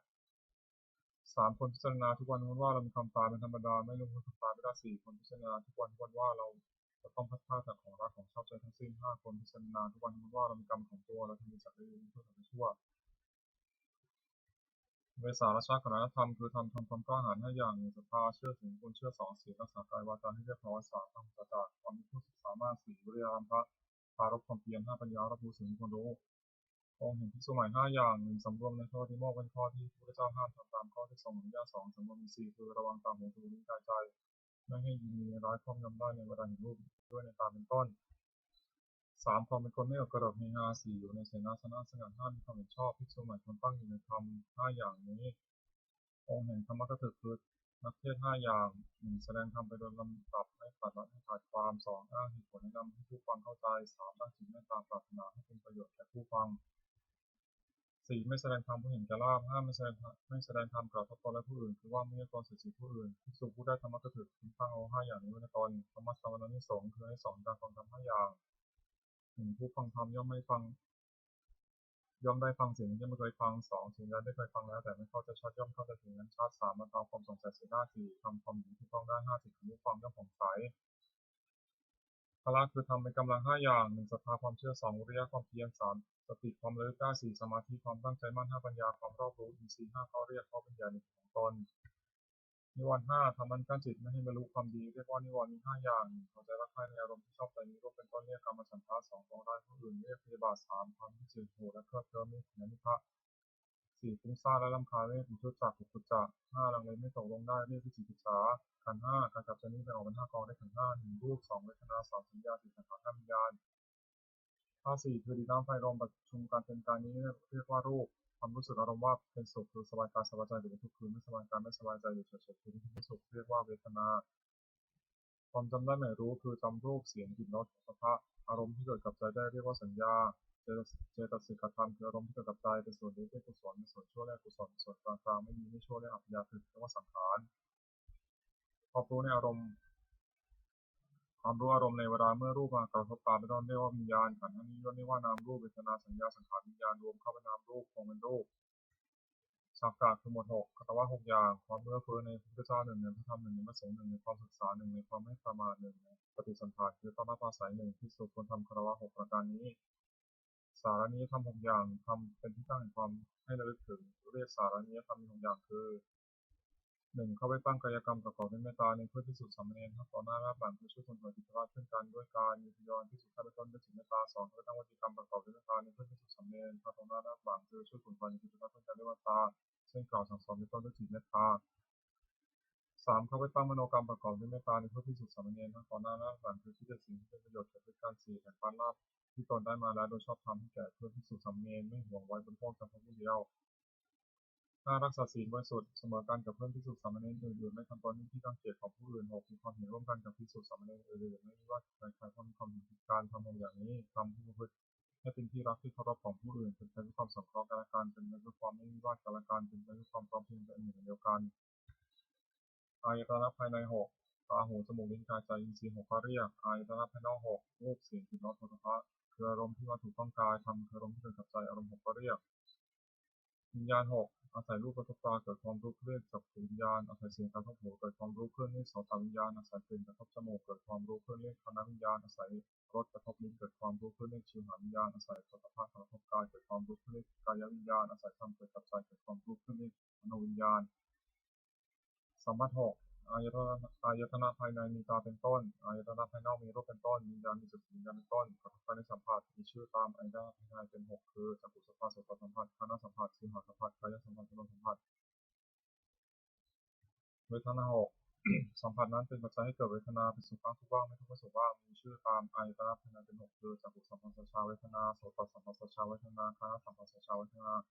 สามควรพิจารณาทุกวันว่าเรามีความตายเป็นธรรมดาไม่ย่อมพ้นความตายไปได้สี่ควรพิจารณาทุกวันว่าเราจะต้องพัดพลาดจากของรักของชอบใจทั้งสิ้นห้าควรพิจารณาทุกวันว่าเรามีกรรมของตัวเราทำดีสักดีเพื่อทำชั่วเวสาระชาขณะธรรมคือทำความกล้าหาญให้อย่างศรัทธาเชื่อถึงคุณเชื่อสองศีลรักษากายวาจาให้เรียบร้อยสามทำสัจจะความมีผู้ศึกษามากสี่วิริยามพระปารภความเพียรห้าปัญญารับรู้สิ่งที่ควรรู้องค์เห็นภิกษุใหม่ห้าอย่างหนึ่งสำรวมในข้อที่มอบเป็นข้อที่พระพุทธเจ้าห้ามทำตามข้อที่ทรงอนุญาตสองสำรวมมีสี่คือระวังตาหูจมูกลิ้นกายใจไม่ให้ยินดีร้ายครอบงำได้ในเวลาเห็นรูปด้วยในตาเป็นต้นสามความเป็นคนไม่กระโดดเฮฮาสี่อยู่ในเสนาสนะสงัดห้ามีความเห็นชอบภิกษุใหม่ควรตั้งอยู่ในธรรมห้าอย่างนี้องค์แห่งธรรมกถึกคือนักเทศห้าอย่างหนึ่งแสดงธรรมไปโดยลำดับให้ขาดความสองอ้างเหตุผลแนะนำให้ผู้ฟังเข้าใจสามตั้งจิตเมตตาปรารถนาให้เป็นประโยชน์แก่ผู้ฟังสี่ไม่แสดงธรรมผู้เห็นแก่ลาภห้าไม่แสดงธรรมกล่าวทับตนและผู้อื่นคือว่าไม่ให้ตนเสียดสีผู้อื่นภิกษุผู้ได้ธรรมกถึกพึงตั้งเอาห้าอย่างนี้ไว้ในตนธรรมะสวนานิสงส์คือให้สอนการฟังธรรมห้าอย่างหนึ่งผู้ฟังธรรมย่อมได้ฟังสิ่งที่ไม่เคยฟังสองสิ่งนั้นได้เคยฟังแล้วแต่ไม่เข้าใจชัดย่อมเข้าใจถึงนั้นชัดสามบรรเทาความสงสัยเสียได้สี่ทำความดีที่ต้องได้ห้าสิบผู้ฟังย่อมผ่องใสพละคือทำเป็นกำลังห้าอย่างหนึ่งศรัทธาความเชื่อสองวิริยะความเพียรสามสติความระลึกได้สี่สมาธิความตั้งใจมั่นห้าปัญญาความรอบรู้อินทรีย์ห้าข้อเรียกข้อปัญญาในของตนนิวรณ์ห้าทำมันกั้นจิตไม่ให้บรรลุความดีเรียกว่านิวรณ์มีห้าอย่างพอใจรักใคร่ในอารมณ์ที่ชอบใจมีรูปเป็นต้นเรียกกรรมฉันทะสองปองร้ายผู้อื่นเรียกพยาบาทสามความที่จืดหูและเคลิบเคลิ้มไม่ถึงนิพพะสี่ฟุ้งซ่านและรำคาญเรียกอุทธัจจะกุกุจจะห้าลังเลไม่ตกลงได้เรียกวิจิกิจฉาขันธ์ห้าการจับชนิดเป็นออกเป็นห้ากองได้ขันธ์ห้าหนึ่งรูปสองเวทนาสามสัญญาสี่สังขารห้าวิญญาณข้อสี่คือดินน้ำไฟลมประชุมกันเป็นกายนี้เรียกว่ารูปความรู้สึกอารมณ์ว่าเป็นสุขคือสบายกายสบายใจหรือเป็นทุกข์คือไม่สบายกายไม่สบายใจหรือเฉยๆคือไม่สุขเรียกว่าเวทนาความจำได้หมายรู้คือจำรูปเสียงกลิ่นรสสภาพอารมณ์ที่เกิดกับใจได้เรียกว่าสัญญาเจตสิกธรรมคืออารมณ์ที่เกิดกับใจเป็นส่วนดีเป็นกุศลเป็นส่วนชั่วและกุศลส่วนกลางๆไม่ดีไม่ชั่วและอัพยาคือเรียกว่าสังขารความรู้ในอารมณ์ความรู้อารมณ์ในเวลาเมื่อรูปมากระทบตาเป็นต้นเรียกว่าวิญญาณขันธ์นี้ย่นเรียกว่านามรูปเวทนาสัญญาสังขารวิญญาณรวมเข้าเป็นนามรูปคงเป็นรูปสักกะคือหมวดหกคตวะหกอย่างความเมื่อเฟื้อในพระพุทธเจ้าหนึ่งในพระธรรมหนึ่งในพระสงฆ์หนึ่งในความศึกษาหนึ่งในความไม่ประมาทหนึ่งในปฏิสัมพันธ์คือต้อนรับอาศัยหนึ่งที่สุดควรทำคตวะหกประการนี้สารนี้ทำหกอย่างทำเป็นที่ตั้งแห่งความให้ระลึกถึงเรียกสารนี้ทำมีหกอย่างคือหนึ่งเข้าไปตั้งกายกรรมประกอบด้วยเมตตาในเพื่อที่สุดสามเณรทั้งต่อหน้าและหลังเพื่อช่วยคนปฏิบัติขึ้นกันด้วยการมีพยานที่สุดขั้นต้นด้วยจิตเมตตาสองเข้าไปตั้งวจีกรรมประกอบด้วยเมตตาในเพื่อที่สุดสามเณรทั้งต่อหน้าและหลังเพื่อช่วยคนปฏิบัติขึ้นกันด้วยเมตตาเช่นกล่าวสั่งสอนเป็นต้นด้วยจิตเมตตาสามเข้าไปตั้งมโนกรรมประกอบด้วยเมตตาในเพื่อที่สุดสามเณรทั้งต่อหน้าและหลังคือที่จะสิ่งที่เป็นประโยชน์แก่ทุกการสี่แห่งการลาภที่ตนได้มาแล้วโดยชอบธรรมให้แก่เพื่อที่สุดสามเณรไม่หวงไว้บนพวกจำพวกผู้เดียวห้ารักษาศีลบริสุทธิ์เสมอกันกับเพื่อนภิกษุสามเณรอื่นๆไม่ทำตนที่ตั้งเกียรติของผู้อื่นหกมีความเห็นร่วมกันกับภิกษุสามเณรอื่นๆไม่ว่าใครๆก็มีความเห็นการทำอย่างนี้ทำผู้ประพฤติให้เป็นที่รักที่เคารพของผู้อื่นเป็นไปด้วยความสงเคราะห์กันและกันเป็นไปด้วยความไม่วิวาทกันและกันเป็นไปด้วยความพร้อมเพรียงเป็นหนึ่งเดียวกันอายตนะภายในหกตาหูจมูกลิ้นกายใจอินทรีย์หกก็เรียกอายตนะภายนอกหกรูปเสียงกลิ่นรสโผฏฐัพพะคืออารมณ์ที่มาถูกต้องกายธรรมคืออารมณ์ที่เกิดกับใจอารมณ์หกก็เรียกวิญญาณหกอาศัยรูปกระทบตาเกิดความรู้เรียกจักขุวิญญาณอาศัยเสียงกระทบหูเกิดความรู้เครื่องเรียกโสตวิญญาณอาศัยกลิ่นกระทบจมูกเกิดความรู้เครื่องเรียกคานวิญญาณอาศัยรสกระทบลิ้นเกิดความรู้เครื่องเรียกชิวหาวิญญาณอาศัยโผฏฐัพพะกระทบกายเกิดความรู้เครื่องเรียกกายวิญญาณอาศัยธรรมเกิดกับใจเกิดความรู้เครื่องเรียกมโนวิญญาณสัมผัสหกอายตนะภายในมีตาเป็นต้นอายตนะภายนอกมีรูปเป็นต้นวิญญาณมีจักขุวิญญาณเป็นต้นกระทบกันในสัมผัสมีชื่อตามอายตนะภายในเป็นหกคือจักขุสัมผัสโสตสัมผัสคานสัมผัสชิวหาสัมผัสกายสัมผัสมโนสัมผัสเวทนาหก สัมผัสนั้นเป็นปัจจัยให้เกิดเวทนาเป็นสุขบ้างทุกข์บ้างไม่ทุกข์ไม่สุขบ้างมีชื่อตามอายตนะภายในเป็นหกคือจักขุสัมผัสสัชชาเวทนาโสตสัมผัสสัชชาเวทนาคานสัมผัสสัชชาเวทนา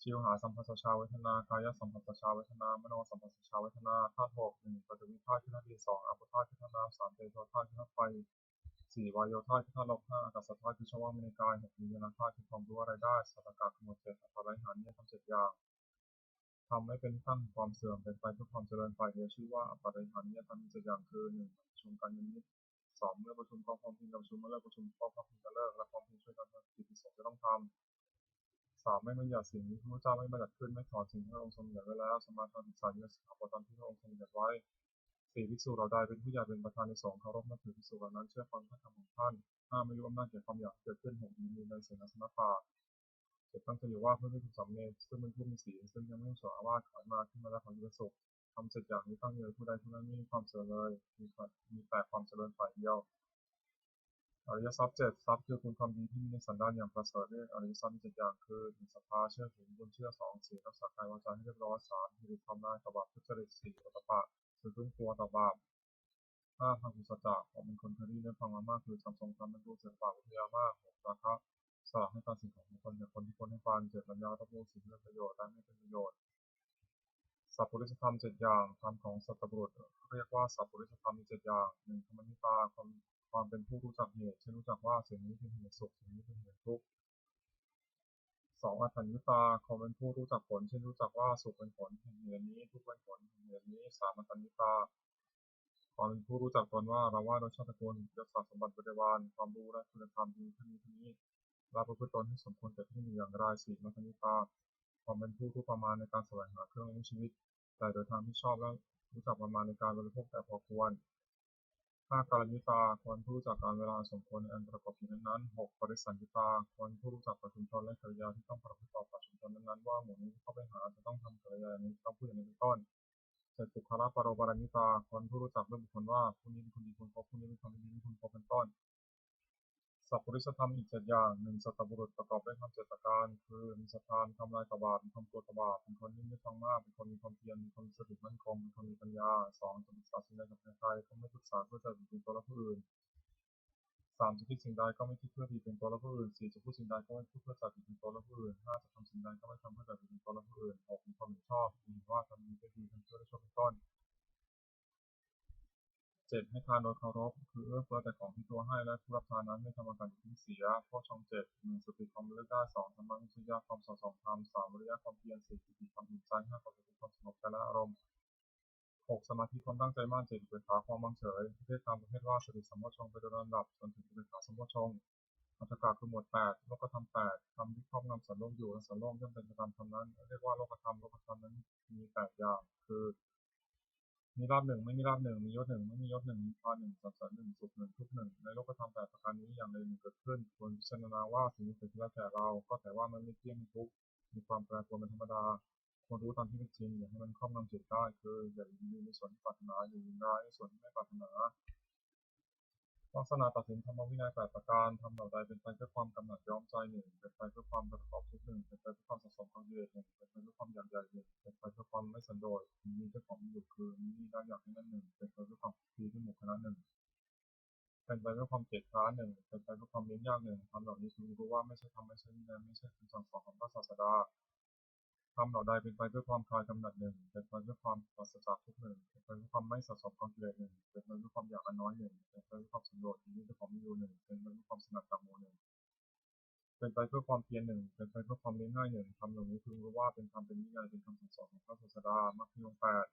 ชิวหาสัมผัสสัชชาเวทนากายสัมผัสสัชชาเวทนามโนสัมผัสสัชชาเวทนาธาตุหกหนึ่งปฐวีธาตุคือธาตุดินสองอาโปธาตุคือธาตุน้ำสามเตโชธาตุคือธาตุไฟสี่วายโยธาตุคือธาตุลมห้าอากาศธาตุคือช่องว่างในกายหกวิญญาณธาตุคือความรู้อะไรได้สัตตกะคือหมวดเจ็ดอัตตาไร้หานิยธรรมเจ็ดอย่าง ทำให้เป็นที่ตั้งแห่งความเสื่อมเป็นไปเพื่อความเจริญฝ่ายเดียวชื่อว่าอปาริหานิยธรรมมี7อย่างคือ 1. ประชุมกันนิมิต 2. เมื่อประชุมก็พร้อมเพรียงกันประชุมเมื่อเลิกประชุมก็พร้อมเพรียงกันเลิกและพร้อมเพรียงช่วยกันทำกิจที่สงฆ์จะต้องทำ 3. ไม่บัญญัติสิ่งที่พระพุทธเจ้าไม่บัญญัติขึ้นไม่ถอดสิ่งที่พระองค์ทรงบัญญัติไว้แล้วสมาทานศึกษาในสิกขาบทตามที่พระองค์ทรงบัญญัติไว้ 4. ภิกษุเหล่าใดเป็นผู้ใหญ่เป็นประธานในสงฆ์เคารพนับถือภิกษุเหล่านั้นเชื่อฟังพระธรรมของท่าน 5. ไม่ยุอำนาจแก่ความอยากเกิดขึ้น 6. มีในเสนาสนะป่า 7. ตั้งใจอยู่ว่าเพื่อไม่ถูกสำเนรซึ่งเป็นผู้มีศีลซึ่งยังไม่ต้องสวดอาวาสขานมาขึ้นมาแล้วของยุบสุขทำ7อย่างนี้ตั้งอยู่ผู้ใดผู้นั้นไม่มีความเสื่อมเลยมีแต่ความเจริญฝ่ายเดียวอริยทรัพย์7ทรัพย์คือคุณความดีที่มีในสันดานอย่างประเสริฐเรียกอริยทรัพย์มี7อย่างคือ 1. ศรัทธาเชื่อถือบุญเชื่อ 2. ศีลรักษากายวาจาให้เรียบร้อย 3. หิริความได้ต่อบาปทุจริต 4. โอตตัปปะคือพึ่งกลัวต่อบาป 5. ทางกุศลจะของเป็นคนเคยได้ยินได้ฟังมามากคือสัมทรงธรรมบรรลุเสด็จป่าวิทยามาก 6. ราคะสละให้การสิ่งของคนแก่คนที่คนให้ฟัน 7. ปัญญารับรู้สิ่งที่เป็นประโยชน์และไม่เป็นประโยชน์สัพพุริสธรรม7อย่างธรรมของสัตบุรุษเรียกว่าสัพพุริสธรรมมี7อย่าง 1. ธรรมนิตาความเป็นผู้รู้จักเหตุเช่นรู้จักว่าสิ่งนี้เป็นเหตุสุขสิ่งนี้เป็นเหตุทุกข์ 2. อัตถัญญุตาความเป็นผู้รู้จักผลเช่นรู้จักว่าสุขเป็นผลแห่งเหตุนี้ทุกข์เป็นผลแห่งเหตุนี้ 3. อัตถัญญุตาความเป็นผู้รู้จักตนว่าเราว่าโดยชาติตระกูลยศศักดิ์สมบัติบริวารความรู้และคุณธรรมดีเท่านี้และประพฤติตนให้สมควรแก่ที่หนึ่งอย่างไร 4. มัทธิตาความเป็นผู้รู้ประมาณในการแสวงหาเครื่องเลี้ยงชีวิตแต่โดยทางที่ชอบและรู้จักประมาณในการบริโภคแต่พอควร 5. กาลยุตาควรผู้รู้จักการเวลาสมควรในอันประกอบอยู่นั้นๆ 6. ปริสันยุตาควรผู้รู้จักประชุมชนและกิริยาที่ต้องประพฤติต่อประชุมชนนั้นๆว่าหมู่นี้เข้าไปหาจะต้องทำกิริยานี้ต้องพูดอย่างนี้เป็นต้น 7. ปุคละปโรปารามิตาควรผู้รู้จักเรื่องบุคคลว่าผู้นี้เป็นคนดีคนพบผู้นี้เป็นคนไม่ดีเป็นคนพบเป็นต้นสัพพุริสธรรมอีก7อย่าง 1. สัตบุรุษประกอบด้วยธรรม7ประการคือมีศรัทธาทำลายต่อบาปมีความกลัวต่อบาปเป็นคนที่ไม่ฟังมากเป็นคนมีความเพียรมีความสติมั่นคงเป็นคนมีปัญญา 2. จะปรึกษาสิ่งใดกับใครๆก็ไม่ปรึกษาเพื่อจะเป็นตัวและผู้อื่น 3. จะคิดสิ่งใดก็ไม่คิดเพื่อผิดเป็นตัวและผู้อื่น 4. จะพูดสิ่งใดก็ไม่พูดเพื่อจะผิดเป็นตัวและผู้อื่น 5. จะทำสิ่งใดก็ไม่ทำเพื่อจะผิดเป็นตัวและผู้อื่น 6. มีความเห็นชอบมีว่าทำดีได้ดีทำชั่วได้ชั่วเป็นต้น 7. ให้ทานโดยเคารพคือเอื้อเฟื้อแต่ของที่ตัวให้และผู้รับทานนั้นไม่ทำอาการทิ้งเสียโพชฌงค์ 7. 1. สติความระลึกได้ 2. ธรรมะวิจยะความสอดส่องธรรม 3. วิริยะความเพียร 4. ปิติความอิ่มใจ 5. ความสติความสงบใจและอารมณ์ 6. สมาธิความตั้งใจมั่น 7. อุเบกขาความวางเฉยประเภทตามประเภทว่าสติสัมโพชฌงค์ไปโดยลำดับจนถึงอุเบกขาสัมโพชฌงค์อัตถกะคือหมวด 8. โลกธรรม 8. ธรรมที่ครอบงำสัตว์โลกอยู่และสัตว์โลกย่อมเป็นไปตามธรรมนั้นเรียกว่าโลกธรรมนั้นมี8อย่างคือมีลาภหนึ่งไม่มีลาภหนึ่งมียศหนึ่งไม่มียศหนึ่งมีพรหนึ่งสรรเสริญหนึ่งสุขหนึ่งทุกข์หนึ่งในโลกธรรม8ประการนี้อย่างใดหนึ่งเกิดขึ้นควรพิจารณาว่าสิ่งนี้เกิดขึ้นแล้วแก่เราก็แต่ว่ามันไม่เที่ยงไม่ทุกข์มีความแปรปรวนเป็นธรรมดาควรรู้ตามที่เป็นจริงอย่าให้มันครอบงำจิตได้คืออย่ายินดีในส่วนที่ปรารถนาอย่ายินร้ายในส่วนที่ไม่ปรารถนาลักษณะตัดสินธรรมวินัย8ประการทำเหล่าใดเป็นไปเพื่อความกำหนัดย้อมใจหนึ่งเป็นไปเพื่อความประกอบทุกข์หนึ่งเป็นไปเพื่อความสะสมความกิเลสหนึ่งเป็นไปเพื่อความอยากใหญ่หนึ่งเป็นไปเพื่อความไม่สันโดษมีเจ้าของอยู่คือมีได้อยากให้นั่นหนึ่งเป็นไปเพื่อความดีที่หมู่คณะหนึ่งเป็นไปเพื่อความเกียรติคร้านหนึ่งเป็นไปเพื่อความเลี้ยงยากหนึ่งทำเหล่านี้คือรู้ว่าไม่ใช่ธรรมไม่ใช่วินัยไม่ใช่คำสั่งสอนของพระศาสดาทำเหล่าใดเป็นไปเพื่อความคลายกำหนัดหนึ่งเป็นไปเพื่อความปราศจากทุกข์หนึ่งเป็นไปเพื่อความไม่สะสมความกิเลสหนึ่งเป็นไปเพื่อความอยากอันน้อยหนึ่งเป็นไปเพื่อความสันโดษมีเจ้าของอยู่หนึ่งเป็นไปเพื่อความสนัดจากหมู่หนึ่งเป็นไปเพื่อความเพียรหนึ่งเป็นไปเพื่อความเลี้ยงง่ายหนึ่งทำเหล่านี้คือรู้ว่าเป็นธรรมเป็นวินัยเป็นคำสั่งสอนของพระศาสดามรรคมีองค์8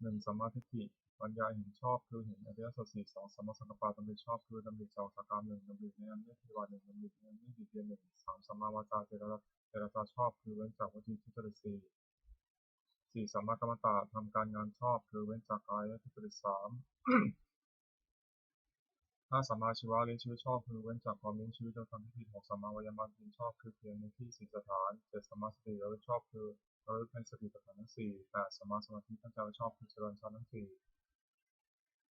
1. สัมมาทิฏฐิปัญญาเห็นชอบคือเห็นอริยสัจสี่ 2. สัมมาสังกัปปะดำริชอบคือดำริจากสักการหนึ่งดำริในอันไม่ปฏิบัติหนึ่งดำริในอันไม่บิดเบียนหนึ่ง 3. สัมมาวาจาเจรจาชอบคือเว้นจากวจีทุจริต 4. สัมมากัมมันตะทำการงานชอบคือเว้นจากกายทุจริต 3. 5. สัมมาชีวะเลี้ยงชีวิตชอบคือเว้นจากความเลี้ยงชีวิตโดยทำที่ผิด 6. สัมมาวายามะเพียรชอบคือเพียรในที่สี่สถาน 7. สัมมาสติระลึกชอบคือระลึกในสติปัฏฐานทั้ง4 8. สัมมาสมาธิตั้งใจไว้ชอบคือเจริญฌานทั้ง4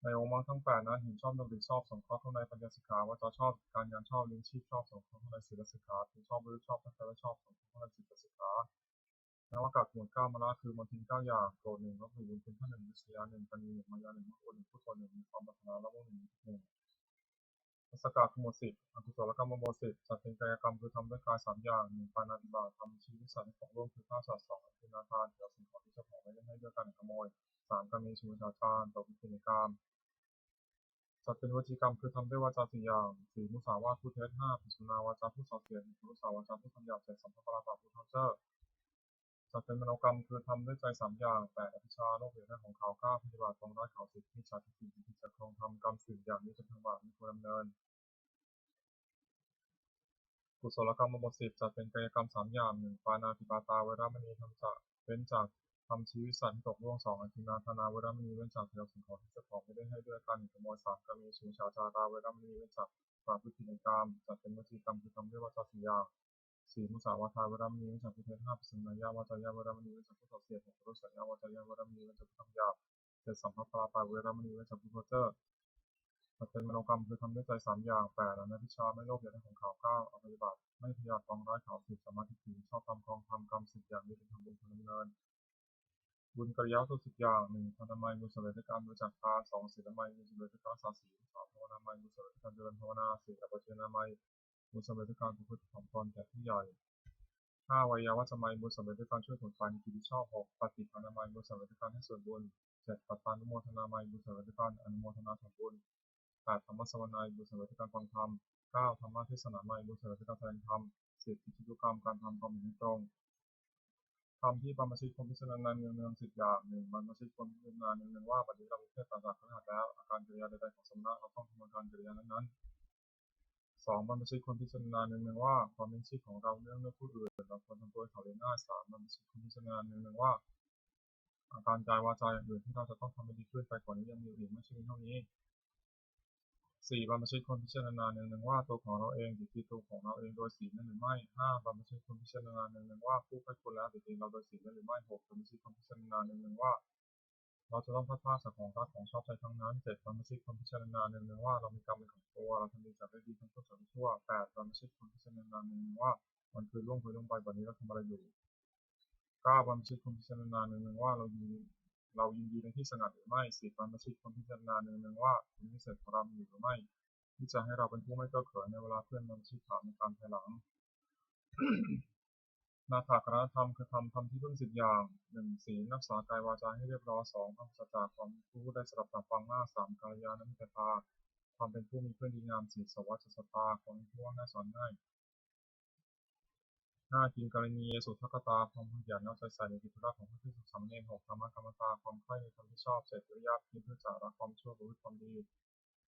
ในองค์มรรคทั้ง8นั้นเห็นชอบดำริชอบสงเคราะห์ข้างในปัญญาสิกขาวาจาชอบการงานชอบเลี้ยงชีพชอบสงเคราะห์ข้างในศีลสิกขาเป็นชอบระลึกชอบตั้งใจไว้ชอบสงเคราะห์ข้างในจิตสิกขานวากาศหมวด9มาละคือมนทิน9อย่างโกรธ1ลบหลู่บุญคุณท่าน1วิสยา1ปณี1มายา1มรรค1พุทโธ1มีความปรารถนาละโม1มีทุก1ทัศกาคือหมวด10อกุศลกรรมหมวด10สัตว์เป็นกายกรรมคือทำด้วยกาย3อย่าง1ปาณาติบาตทำชีวิตสัตว์ให้ของร่วมคือฆ่าสัตว์2คือนาทานเกี่ยวสิ่งของที่เจ้าของไม่ได้ให้ด้วยการขโมย3การมีชีวิตชาทานต่อวิธีในกรรมสัตว์เป็นวจีกรรมคือทำด้วยวาจา4อย่าง4มุสาวาทพูดเท็จ5ปิสุนาวาจาพูดส่อเสียดมุสาวาจาพูดคำหยาบ7สัมภปราปะพูดเพ้อเจ้อ จัดเป็นมโนกรรมคือทำด้วยใจสามอย่างแปดอภิชาโลภเหตุได้ของเขาเก้าพยาบาทตรงร้ายเขาสิบมิจฉาทิฏฐิที่จะครองทำกรรมสิบอย่างนี้จะทำบาปมีควรดำเนินกุศลกรรมบทสิบจัดเป็นกายกรรมสามอย่างหนึ่งปานาติปาตาเวรมณีทำจะเว้นจากทำชีวิตสัตว์ให้ตกล่วงสองอธินาทนาเวรมณีเว้นจากเดียวสิ่งของที่เจ้าของไม่ได้ให้ด้วยการขโมยสามกามีชูชาจาราเวรมณีเว้นจากความพฤติในกามจัดเป็นวจีกรรมคือทำด้วยวาจาสี่อย่างสี่มุสาวาทาเวรมณีเว้นจากผู้เท็จห้าปิสัญญาวาจายาเวรมณีเว้นจากผู้ส่อเสียดหกรู้สัญญาวาจายาเวรมณีเว้นจากผู้ทำหยาบเจ็ดสัมภปราปาเวรมณีเว้นจากผู้เพ้อเจ้อจัดเป็นมโนกรรมคือทำด้วยใจสามอย่างแปดอนันติชาไม่โลภอยากได้ของเขาเก้าอภัยบาตไม่พยาบาทปองร้ายเขาสิบสมาธิถิชอบทำกองทำกรรมสิบอย่างนี้เป็นทำบุญดำเนินบุญกริยาทุกสิบอย่างหนึ่งธนามัยบุญสำเร็จด้วยการบริจาคทานสองศีลนามัยบุญสำเร็จด้วยการรักษาศีลสามภาวนามัยบุญสำเร็จด้วยการเจริญภาวนาสี่อภิเชนามัยบุญสำเร็จด้วยการประพฤติถ่อมตนแก่ผู้ใหญ่ห้าวัยวัจมัยบุญสำเร็จด้วยการช่วยผลฝ่ายในกิจที่ชอบหกปฏิภาณามัยบุญสำเร็จด้วยการให้ส่วนบุญเจ็ดปัตตานุโมทนามัยบุญสำเร็จด้วยการอนุโมทนาส่วนบุญแปดธรรมสวนัยบุญสำเร็จด้วยการฟังธรรมเก้าธรรมะเทศนามัยบุญสำเร็จด้วยการแสดงธรรมสิบกิจกรรมการทำความเห็นตรงทำที่บรรพชิตคนพิจารณาเนืองสิบอย่างหนึ่งบรรพชิตคนพิจารณาเนืองว่าปฏิบัติเทศต่างๆขนาดแล้วอาการกิริยาใดๆของสมณะเราต้องทำการกิริยานั้นๆสองบรรพชิตคนพิจารณาเนืองว่าความเป็นชีพของเราเนื่องด้วยผู้อื่นเราควรทำตัวให้เขาเรียนง่ายสามบรรพชิตคนพิจารณาเนืองว่าอาการกายวาจาอย่างอื่นที่เราจะต้องทำให้ดีขึ้นไปกว่านี้ยังมีอีกไม่ใช่เท่านี้สี่บรรพชิตคนพิจารณาเนืองว่าตัวของเราเองอยู่ที่ตัวของเราเองโดยศีลนั้นหรือไม่ห้าบรรพชิตคนพิจารณาเนืองว่าผู้ใกล้คนแล้วอยู่ที่เราโดยศีลนั้นหรือไม่หกบรรพชิตคนพิจารณาเนืองว่าเราจะต้องพัดพลาดจากของรักของชอบใจทั้งนั้นเจ็ดบรรพชิตคนพิจารณาเนืองว่าเรามีกรรมเป็นของตัวเราทำดีจากได้ดีทำชั่วจากได้ชั่วแปดบรรพชิตคนพิจารณาเนืองว่ามันคือล่วงไปวันนี้เราทำอะไรอยู่เก้าบรรพชิตคนพิจารณาเนืองว่าเรายินดีในที่สงัดหรือไม่สิบบรรพชิตคนพิจารณาเนืองว่าคุณพิเศษของเราอยู่หรือไม่ที่จะให้เราเป็นผู้ไม่เก้อเขินในเวลาเพื่อนบรรพชิตถามในการภายหลัง นาถากรณธรรมคือทำที่พึ่งสิบอย่างหนึ่งศีลรักษากายวาจาให้เรียบร้อยสองทำสัจจะความผู้ได้สดับตรับฟังมากสามกัลยาณมิตรตาความเป็นผู้มีเพื่อนดีงามสี่สวัสดิ์สตาความเป็นผู้ว่าง่ายสอนง่ายห้ากินกรณีสุทกตาความขยันเอาใจใส่ในกิจธุระของผู้ที่สุขสำเนียงหกธรรมกรรมตาความใคร่ในธรรมที่ชอบเจ็ดวิริยะพิพิจาระความชั่วประพฤติความดี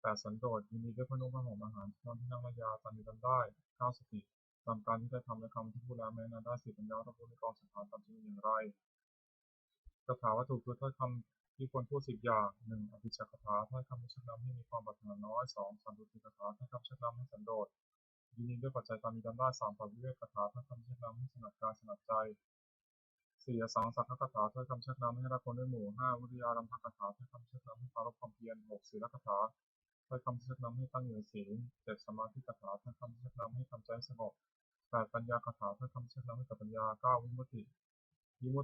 แปดสันโดษยินดีด้วยพระนุ่งพระห่มอาหารนอนที่นั่งระยาตามมีตามได้เก้าสติตามการที่ได้ทำและคำที่พูดแล้วแม้นานได้สิปัญญาต้องพูดในกองสังขารตามจริงอย่างไรคาถาวัตถุคือถ้อยคำที่ควรพูดสิบอย่างหนึ่งอภิชาคาถาถ้อยคำที่ชักนำให้มีความปรารถนาน้อยสองสันตุติคาถาถ้อยคำชักนำให้สันโดษยินดีด้วยปัจจัยตามมีตามได้สามปวิเวกคาถาถ้อยคำชักนำให้สนัดกายสนัดใจสี่อสังสักขคาถาถ้อยคำชักนำให้รักคนด้วยหมู่ห้าวิริยารัมภคาถาถ้อยคำชักนำให้ปรารภความเพียรหกศีลคาถาถ้อยคำชักนำให้ตั้งอยู่ในศีลเจ็ดสมาธิคาถาถ้อยคำชักนำให้ทำใจสงบแปดปัญญาคาถาถ้อยคำชักนำให้กับปัญญาเก้าวิมุต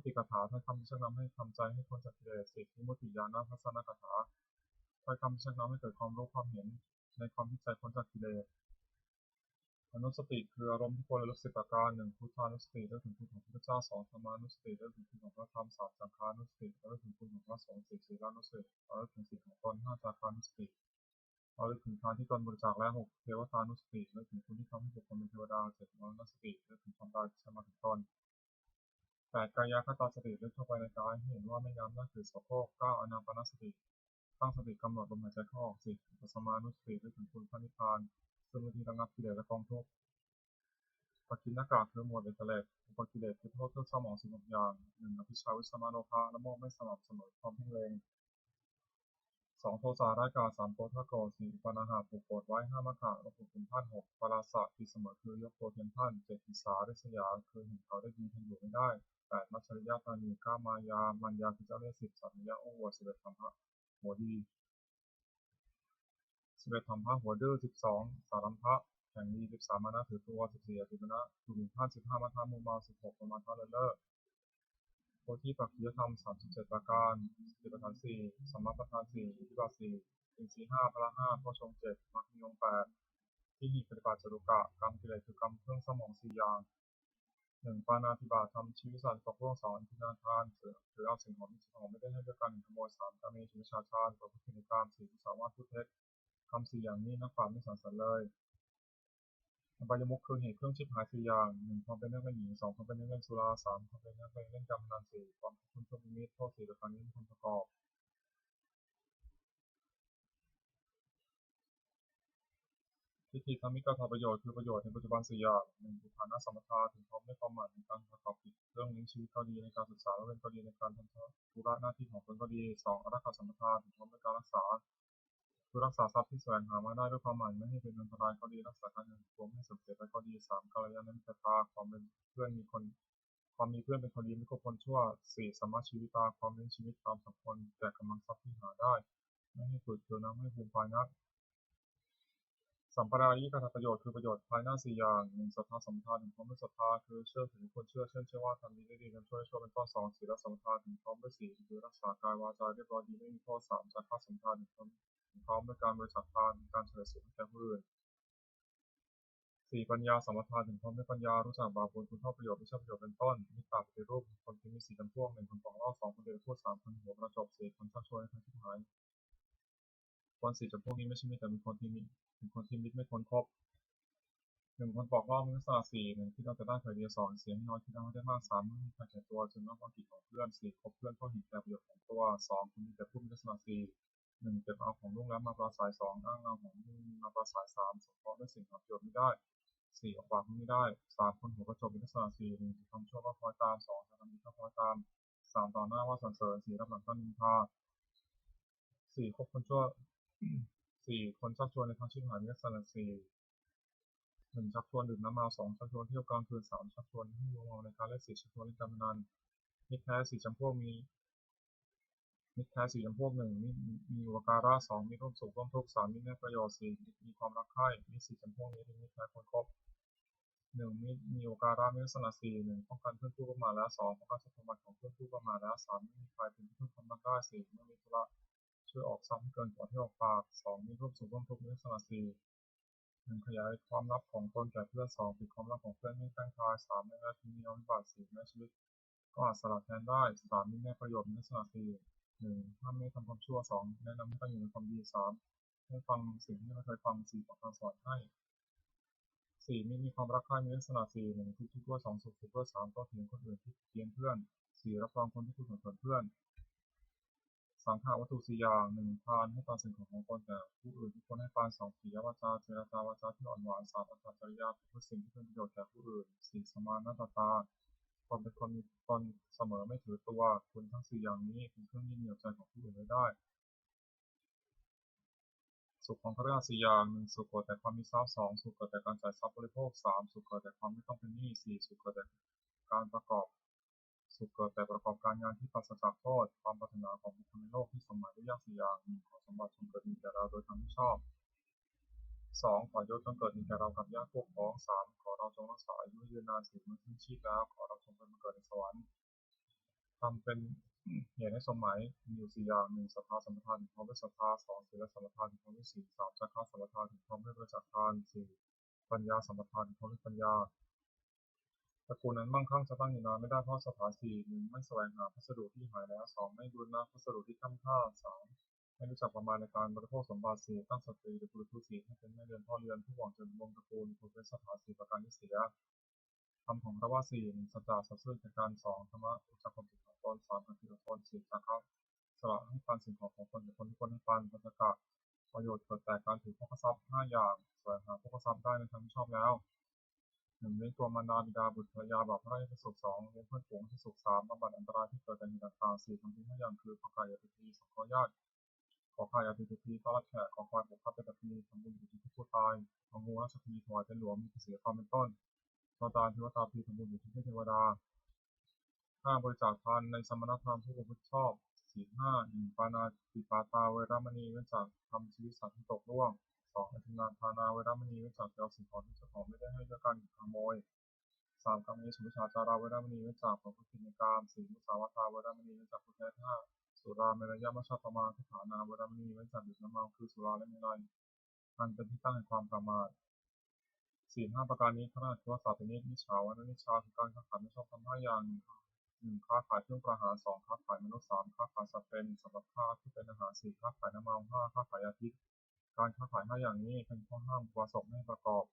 ติคาถาถ้อยคำชักนำให้ทำใจให้พ้นจากกิเลสสิบวิมุตติญาณทัศนคาถาถ้อยคำชักนำให้เกิดความรู้ความเห็นในความที่ใจพ้นจากกิเลสอนุสติคืออารมณ์ที่ควรระลึกสิบประการหนึ่งพุทธานุสติระลึกถึงคุณของพระพุทธเจ้าสองธรรมานุสติระลึกถึงคุณของพระธรรมสามสังฆานุสติระลึกถึงคุณของพระสงฆ์สี่ศีลานุสติระลึกถึงศีลของตนห้าจาคานุสติระลึกถึงทานที่ตนบริจาคและหกเทวตานุสติระลึกถึงคุณที่ทำให้บุคคลเป็นเทวดาเจ็ดมรณสติระลึกถึงความตายที่จะมาถึงตนแปดกายคตาสติระลึกเข้าไปในกายให้เห็นว่าไม่งามน่าถือโสโครกเก้าอานาปานสติตั้งสติกำหนดลมหายใจเข้าออกสิบปัสมานุสติระลึกถึงคุณพระนิพพานซึ่งเป็นที่ระงับกิเลสและกองทุกข์ปกิณณกะคือหมวดเอกเลสอุปกิเลสคือโทษเครื่องเศร้าหมองสิบหกอย่างหนึ่งอภิชาวิสมาโลภะละโมบไม่สม่ำเสมอความเพ่งเล็งสองโทสะร้ายกาจสามโกฏฐโกรธสี่ปานาหะผูกโกรธไว้ห้ามะขะลบหลู่คุณท่านหกปราศะที่เสมอคือยกตัวเทียมท่านเจ็ดอิสาริษยาคือเห็นเขาได้ดีทนอยู่ไม่ได้แปดมัจฉริยะตานีก้ามายามันยาคือเจ้าเล่ห์สิบสัมยะองค์อวดสิบเอ็ดธรรมะหัวดีสิบเอ็ดธรรมะหัวดื้อสิบสองสารัมภะแข่งดีสิบสามมานะถือตัวสิบสี่อธิปนะถูกหมิ่นพลาดสิบห้ามัทธามุมาสิบหกประมาทเลิศเล่อโพธิปักขิยธรรม37ประการสติปัฏฐานสี่สัมมาปัฏฐานสี่อิทธิบาทสี่อินทรีย์ห้าพละห้าโพชฌงค์เจ็ดมรรคมีองค์แปดที่หีปฏิบัติจตุกะกรรมกิเลสคือกรรมเครื่องสมองสี่อย่างหนึ่งปาณาติบาตทำชีวิตสัตว์ตกล่วงสองทินาทานถือเอาสิ่งของที่สิ่งของไม่ได้ให้ด้วยกันขโมยสามกาเมสุมิชฌาจารประพฤติผิดในกามสี่มุสาวาทพูดเท็จคำสี่อย่างนี้นักปราชญ์ไม่สรรเสริญเลย อบายมุขคือเหตุเครื่องชิบหาย4อย่าง 1. ความเป็นนักเล่นหญิง 2. ความเป็นนักเล่นสุรา 3. ความเป็นนักเล่นการพนัน 4. ความเป็นคนชั่วนิมิตโทษ 4. ประการนี้มีคนประกอบทิฏฐิคามิกาถาประโยชน์คือประโยชน์ในปัจจุบัน4อย่าง 1. อุทานะสัมปทาถึงพร้อมด้วยความหมายในการประกอบกิจเรื่องเลี้ยงชีวิตก็ดีในการศึกษาและเรียนก็ดีในการทำธุระหน้าที่ของตนก็ดี 2. อรักขาสัมปทาถึงพร้อมด้วยการรักษาคือรักษาทรัพย์ที่แสวงหามาได้ด้วยความหมายไม่ให้เป็นอันตรายก็ดีรักษาการเงินของตัวไม่ให้เสื่อมเสียไปก็ดี 3. กัลยาณมิตรตาความเป็นเพื่อนมีคนความมีเพื่อนเป็นคนดีไม่คบคนชั่ว 4. สัมมาชีวิตาความเลี้ยงชีวิตตามสมควรแก่กำลังทรัพย์ที่หาได้ไม่ให้ฝืดเคืองนักไม่ให้ภูมิภายนักสัมปรายิกถาประโยชน์คือประโยชน์ภายหน้า4อย่าง 1. ศรัทธาสัมปทาถึงพร้อมด้วยศรัทธาคือเชื่อถือคนเชื่อเช่นเชื่อว่าทำดีได้ดีทำชั่วได้ชั่วเป็นต้น 2. ศีลสัมปทาถึงพร้อมด้วยศีลคือรักษากายวาจาเรียบร้อยดีไม่มีโทษ 3. จาคะสัมปทาถึงพร้อมด้วยการบริจาคทานการเฉลิมสุขให้แก่ผู้อื่น 4. ปัญญาสัมปทาถึงพร้อมด้วยปัญญารู้จักบาปบุญคุณโทษประโยชน์ไม่ใช่ประโยชน์เป็นต้นมิตรปฏิรูปคนที่มี4จำพวก 1. คนปองเล่า 2. คนเดือดพูด 3. คนหัวประจบ 4. คนชักชวนให้ทางชิบหายคน4จำพวกนี้ไม่ใช่มิตรแต่เป็นคนที่มิตรไม่ควรคบ 1. คนปอกเล่ามีลักษณะ 4. 1. คิดเอาแต่ได้เผยเดียว 2. เสียให้น้อยคิดเอาให้ได้มาก 3. ไม่มีใครแก่ตัวจึงนอกความผิดของเพื่อน 4. คบเพื่อนเพราะเห็นแก่ประโยชน์ของตัว 2. คนมีแต่พูดมีลักษณะ 4. 1. เก็บเอาของลุ่งแล้วมาปราศัย 2. อ้างเอาของลุ่งมาปราศัย 3. สงเคราะห์ด้วยสิ่งหาประโยชน์ไม่ได้ 4. ออกปากไม่ได้ 3. คนหัวประจบมีลักษณะ 4. 1. ทำชั่วก็คอยตาม 2. ทำดีก็คอยตาม 3. ต่อหน้าว่าสรรเสริญ 4. รับหลังก็นินทา 4. คบคนชั่ว 4. คนชักชวนในทางชิบหายมีลักษณะ 4. 1. ชักชวนดื่มน้ำเมา 2. ชักชวนเที่ยวกลางคืน 3. ชักชวนให้มัวเมาในการเล่น 4. ชักชวนเล่นการพนันมิตรแท้4 จำพวกมิตรแท้4 จำพวก 1. มีอุปการะ 2. มีร่วมสุขร่วมทุกข์ 3. มีแน่ประโยชน์ 4. มีความรักใคร่มิตร4 จำพวกนี้เป็นมิตรแท้ควรคบ 1. มีอุปการะมีลักษณะ 4. 1. ป้องกันเพื่อนผู้ประมาทแล้ว 2. ป้องกันทรัพย์สมบัติของเพื่อนผู้ประมาทแล้ว 3. ไม่มีใครเป็นที่พึ่งพำนักได้ 4. เมื่อมีธุระช่วยออกทรัพย์ให้เกินกว่าที่ออกปาก 2. มีร่วมสุขร่วมทุกข์มีลักษณะ 4. 1. ขยายความลับของตนแก่เพื่อน 2. ปิดความลับของเพื่อนให้แพร่งพราย 3. ไม่ละทิ้งมีเอาวิบัติ 4. แม้ชีวิตก็อาจสละแทนได้ 3. มีแน่ประโยชน์มีลักษณะ 4. 1. ห้ามไม่ทำความชั่ว 2. แนะนำให้ตั้งอยู่ในความดี 3. ให้ฟังสิ่งที่ไม่เคยฟัง 4. บอกคำสอนให้ 4. มีความรักใคร่มีลักษณะ 4. 1. ทุกด้วย 2. สุขด้วย 3. โต้เถียงคนอื่นที่เถียงเพื่อน 4. รับรองคนที่พูดส่วนเพื่อน สังฆาวัตถุ 4 อย่าง 1. ทานให้ทานสิ่งของตนแก่ผู้อื่นที่ควรให้ทาน 2. ปิยวาจาเจรจาวาจาที่อ่อนหวาน 3. อัตตจริยาพูดสิ่งที่เป็นประโยชน์แก่ผู้อื่น 4. สมานัตตาความเป็นคนมีตนเสมอไม่ถือตัวคุณทั้ง 4 อย่างนี้เป็นเครื่องยึดเหนี่ยวใจของผู้อื่นไว้ได้สุขของพระราช4 อย่าง 1. สุขเกิดแต่ความมีทรัพย์ 2. สุขเกิดแต่การจ่ายทรัพย์บริโภค 3. สุขเกิดแต่ความไม่ต้องเป็นหนี้ 4. สุขเกิดแต่การประกอบสุขเกิดแต่ประกอบการงานที่ปราศจากโทษความปรารถนาของบุคคลในโลกที่สมหมายด้วยยาก4 อย่าง 1. ขอสมบัติจงเกิดมีแก่เราโดยทางที่ชอบ 2. ขอยศจงเกิดมีแก่เรากับญาติพวกพ้อง 3. ขอเราจงรักษาอายุยืนนาน4 เมื่อสิ้นชีพแล้วขอเราจงเป็นมาเกิดในสวรรค์ทำเป็นเหตุให้สมหมายมีอยู่4 อย่าง 1. ศรัทธาสัมปทานถึงพร้อมด้วยศรัทธา 2. ศีลสัมปทานถึงพร้อมด้วยศีล 3. จาคะสัมปทานถึงพร้อมด้วยบริจาคทาน 4. ปัญญาสัมปทานถึงพร้อมด้วยปัญญาตระกูลนั้นมั่งคั่งจะตั้งอยู่นานไม่ได้เพราะสถาน 4. 1. ไม่แสวงหาพัสดุที่หายแล้ว 2. ไม่บูรณะพัสดุที่ค่ำค่า 3. ไม่รู้จักประมาณในการบริโภคสมบัติ 4. ตั้งสตรีหรือบุรุษผู้ 4. ให้เป็นแม่เรือนพ่อเรือนผู้หวังจะดำรงตระกูลควรเป็นสถาน 4 ประการที่เสียคำของพระว่า 4. 1. สัจจะสัตย์ซื่อแก่กัน 2. ธรรมะรู้จักความผิดของตน 3. ปฏิบัติตน 4. จาคะสละให้ปันสิ่งของคนแก่คนที่ควรให้ปันปัจจกะประโยชน์เกิดแต่การถือโภคทรัพย์ 5 อย่างแสวงหาโภคทรัพย์ได้ในทางที่ชอบแล้ว 1. เลี้ยงตัวมารดาบิดาบุตรภรรยาบาปพระราชประสงค์ 2. เลี้ยงเพื่อนฝูงที่สุข 3. บำบัดอันตรายที่เกิดจากเหตุต่างๆ 4. ทำดี5 อย่างคือขอไข่ยาติพีสงเคราะห์ญาติขอไข่ยาติพีต้อนรับแขกขอควายปกข้าเป็นตพีทำบุญอยู่ที่ผู้ตายของูราชพีถวายเป็นหลวงมีเสียความเป็นต้นตาตาเทวตาพีทำบุญอยู่ที่เทวดา 5. บริจาคทานในสมณธรรมผู้ประพฤติชอบ ศีล 5. 1. ปานาติปาตาเวรมณีเว้นจากทำชีวิตสัตว์ที่ตกล่วง 2. อธินาทานาเวรมณีเว้นจากเอาสิ่งของที่เจ้าของไม่ได้ให้ด้วยการขโมย 3. กรรมนิสุวิชาจาราเวรมณีเว้นจากประพฤติผิดในกาม 4. มุสาวาทาเวรมณีเว้นจากผู้แท้ 5. สุราเมรยมัชฌัปปมาทุฐานาเวรมณีเว้นจากดื่มน้ำเมาคือสุราและเมลัยอันเป็นที่ตั้งแห่งความประมาทศีล 5 ประการนี้ขณะที่ว่าสาปนิจมิจฉาวานิชชาคือการค้าขายไม่ชอบธรรม5 อย่าง 1. ค้าขายเครื่องประหาร 2. ค้าขายมนุษย์ 3. ค้าขายสัตว์เป็นสำหรับฆ่าที่เป็นอาหาร 4. ค้าขายน้ำเมา 5. ค้าขายยาพิษการค้าขาย5 อย่างนี้เป็นข้อห้ามอุบาสกไม่ให้ประกอบ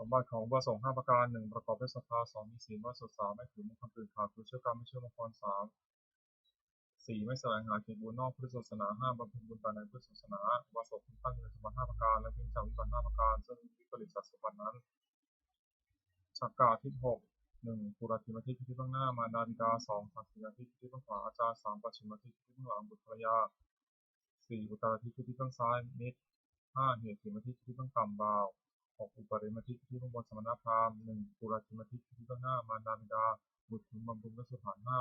สมบัติของอุปสงค์5ประการ 1. ประกอบด้วยศรัทธา 2. มีศีลบริสุทธิ์ 3. ไม่ถือมงคลอื่นขาดคือเชื่อกรรมไม่เชื่อมงคล 3. 4. ไม่แสวงหาเกียรติบุญนอกพุทธศาสนา 5. บำเพ็ญบุญแต่ในพุทธศาสนาอุปสงค์ตั้งอยู่ในสมบัติ5ประการและเป็นจากวิบัติ5ประการซึ่งวิปริตจากสมบัตินั้นฉักกะทิศ6 1. ปุรติมทิศที่เบื้องหน้ามารดาบิดา 2. สักขีทิศที่เบื้องขวาอาจารย์ 3. ปัจฉิมทิศที่เบื้องหลังบุตรภรรยา 4. อุตตรทิศที่เบื้องซ้ายมิตร 5. เหตุถิมทิศที่เบื้องต่ำบ่าว 6. อุปริมทิศที่เบื้องบนสมณพราหมณ์ 1. ปุรติมทิศที่เบื้องหน้ามารดาบิดาบุตรถึงบำรุงและสถาน 5.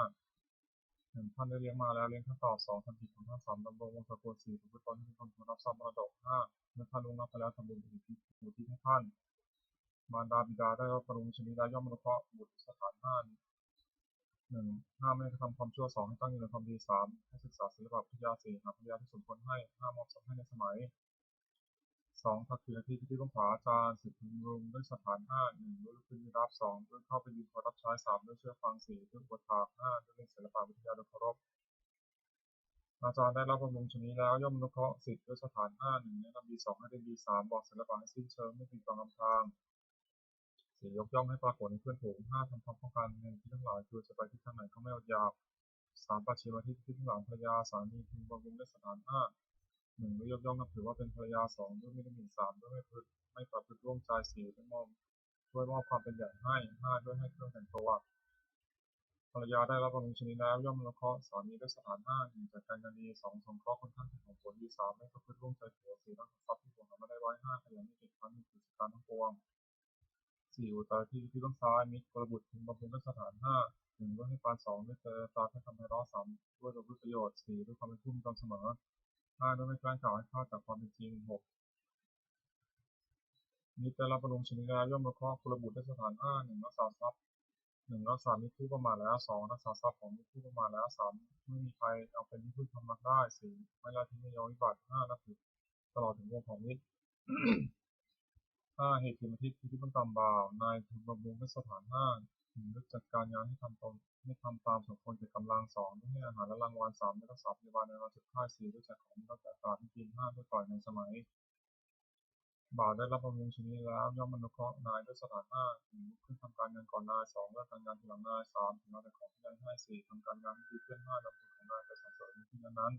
1. ท่านได้เลี้ยงมาแล้วเลี้ยงท่านตอบ 2. ทำผิดของท่าน 3. ดำรงวงศกุล 4. ประพฤติตนให้เป็นคนควรรับทรัพย์มรดก 5. เมื่อท่านล่วงลับไปแล้วทำบุญอุทิศให้ท่านมารดาบิดาได้รับปรุงชนีได้ย่อมอนุเคราะห์บุตรสถาน 1. ห้ามไม่กระทำความชั่ว 2. ให้ตั้งอยู่ในความดี 3. ให้ศึกษาศิลปะวิทยา 4. หาภรรยาที่สมควรให้ 5. มอบทรัพย์ให้ในสมัย 2. ทักษิณที่เบื้องขวาอาจารย์ 10. พึงรุงด้วยสถาน 5. 1. ด้วยลุกขึ้นยืนรับ 2. ด้วยเข้าไปยืนคอยรับใช้ 3. ด้วยเชื่อฟัง 4. ด้วยอุปถาก 5. ด้วยเรียนศิลปะวิทยาโดยเคารพอาจารย์ได้รับบำรุงชนีแล้วย่อมอนุเคราะห์ 10. ด้วยสถาน 5. 1. แนะนำดี 2. ให้เรียนดี 3. บอกศิลปะให้สิ้นเชิงไม่ปิดบังอำพราง 4. ยกย่องให้ปรากฏในเพื่อนฝูง 5. ทำความป้องกันในที่ทั้งหลายคือจะไปที่ทางไหนก็ไม่อดอยาก 3. ปัจฉิมทิศที่เบื้องหลังภรรยาสามีพึงบำรุงด้วยสถาน 5. 1. ด้วยยกย่องนับถือว่าเป็นภรรยา 2. ด้วยไม่ได้หมิ่น 3. ด้วยไม่ประพฤติร่วมใจ 4. ด้วยมอบความเป็นใหญ่ให้ 5. ด้วยให้เครื่องแต่งตัวภรรยาได้รับบำรุงชนีแล้วย่อมอนุเคราะห์สามีด้วยสถาน 5. 1. จัดการงานดี 2. สงเคราะห์คนข้างที่ของผลดี 3. ไม่ประพฤติร่วมใจผัว 4. รักทรัพย์ที่ผัวหามาได้ไว้ 5. ขยันไม่เกียจคร้านมีกิจการทั้งปวง 4. อุตตรที่เบื้องซ้ายมิตรกลบุตรพึงบำรุงด้วยสถาน 5. 1. ด้วยให้ปาน 2. ด้วยเจรจาให้ทำให้ร้อ 3. ด้วยประโยชน์ 4. ด้วยความเป็นผู้มีความเสมอ 5. ด้วยไม่แกล้งกล่าวให้พลาดจากความเป็นจริง 6. มิตรได้รับบำรุงชนีแล้วย่อมอนุเคราะห์กุลบุตรด้วยสถาน 5. 1. รักษาทรัพย์ 1. รักษามิตรผู้ประมาทแล้ว 2. รักษาทรัพย์ของมิตรผู้ประมาทแล้ว 3. ไม่มีใครเอาเป็นที่พึ่งทำนักได้ 4. ไม่ละทิ้งไม่ยอมวิบัติ 5. นับถือตลอดถึงวงของมิตร 5. เหตุถิมทิศที่เบื้องต่ำบ่าวนายพึงบำรุงด้วยสถาน 5. 1. ด้วยจัดการงานให้ทำตามสมควรแก่กำลัง 2. ด้วยให้อาหารและรางวัล 3. ด้วยรักษาพยาบาลในเวลาเจ็บไข้ 4. ด้วยแจกของมีรสแจกตาให้กิน 5. ด้วยปล่อยในสมัยบ่าวได้รับบำรุงชนีแล้วย่อมอนุเคราะห์นายด้วยสถาน 5. 1. ลุกขึ้นทำการงานก่อนนาย 2. เลิกการงานทีหลังนาย 3. ถึงเอาแต่ของที่นายให้ 4. ทำการงานให้ดีขึ้น 5. นำบุญของนายไปสรรเสริญในที่นั้น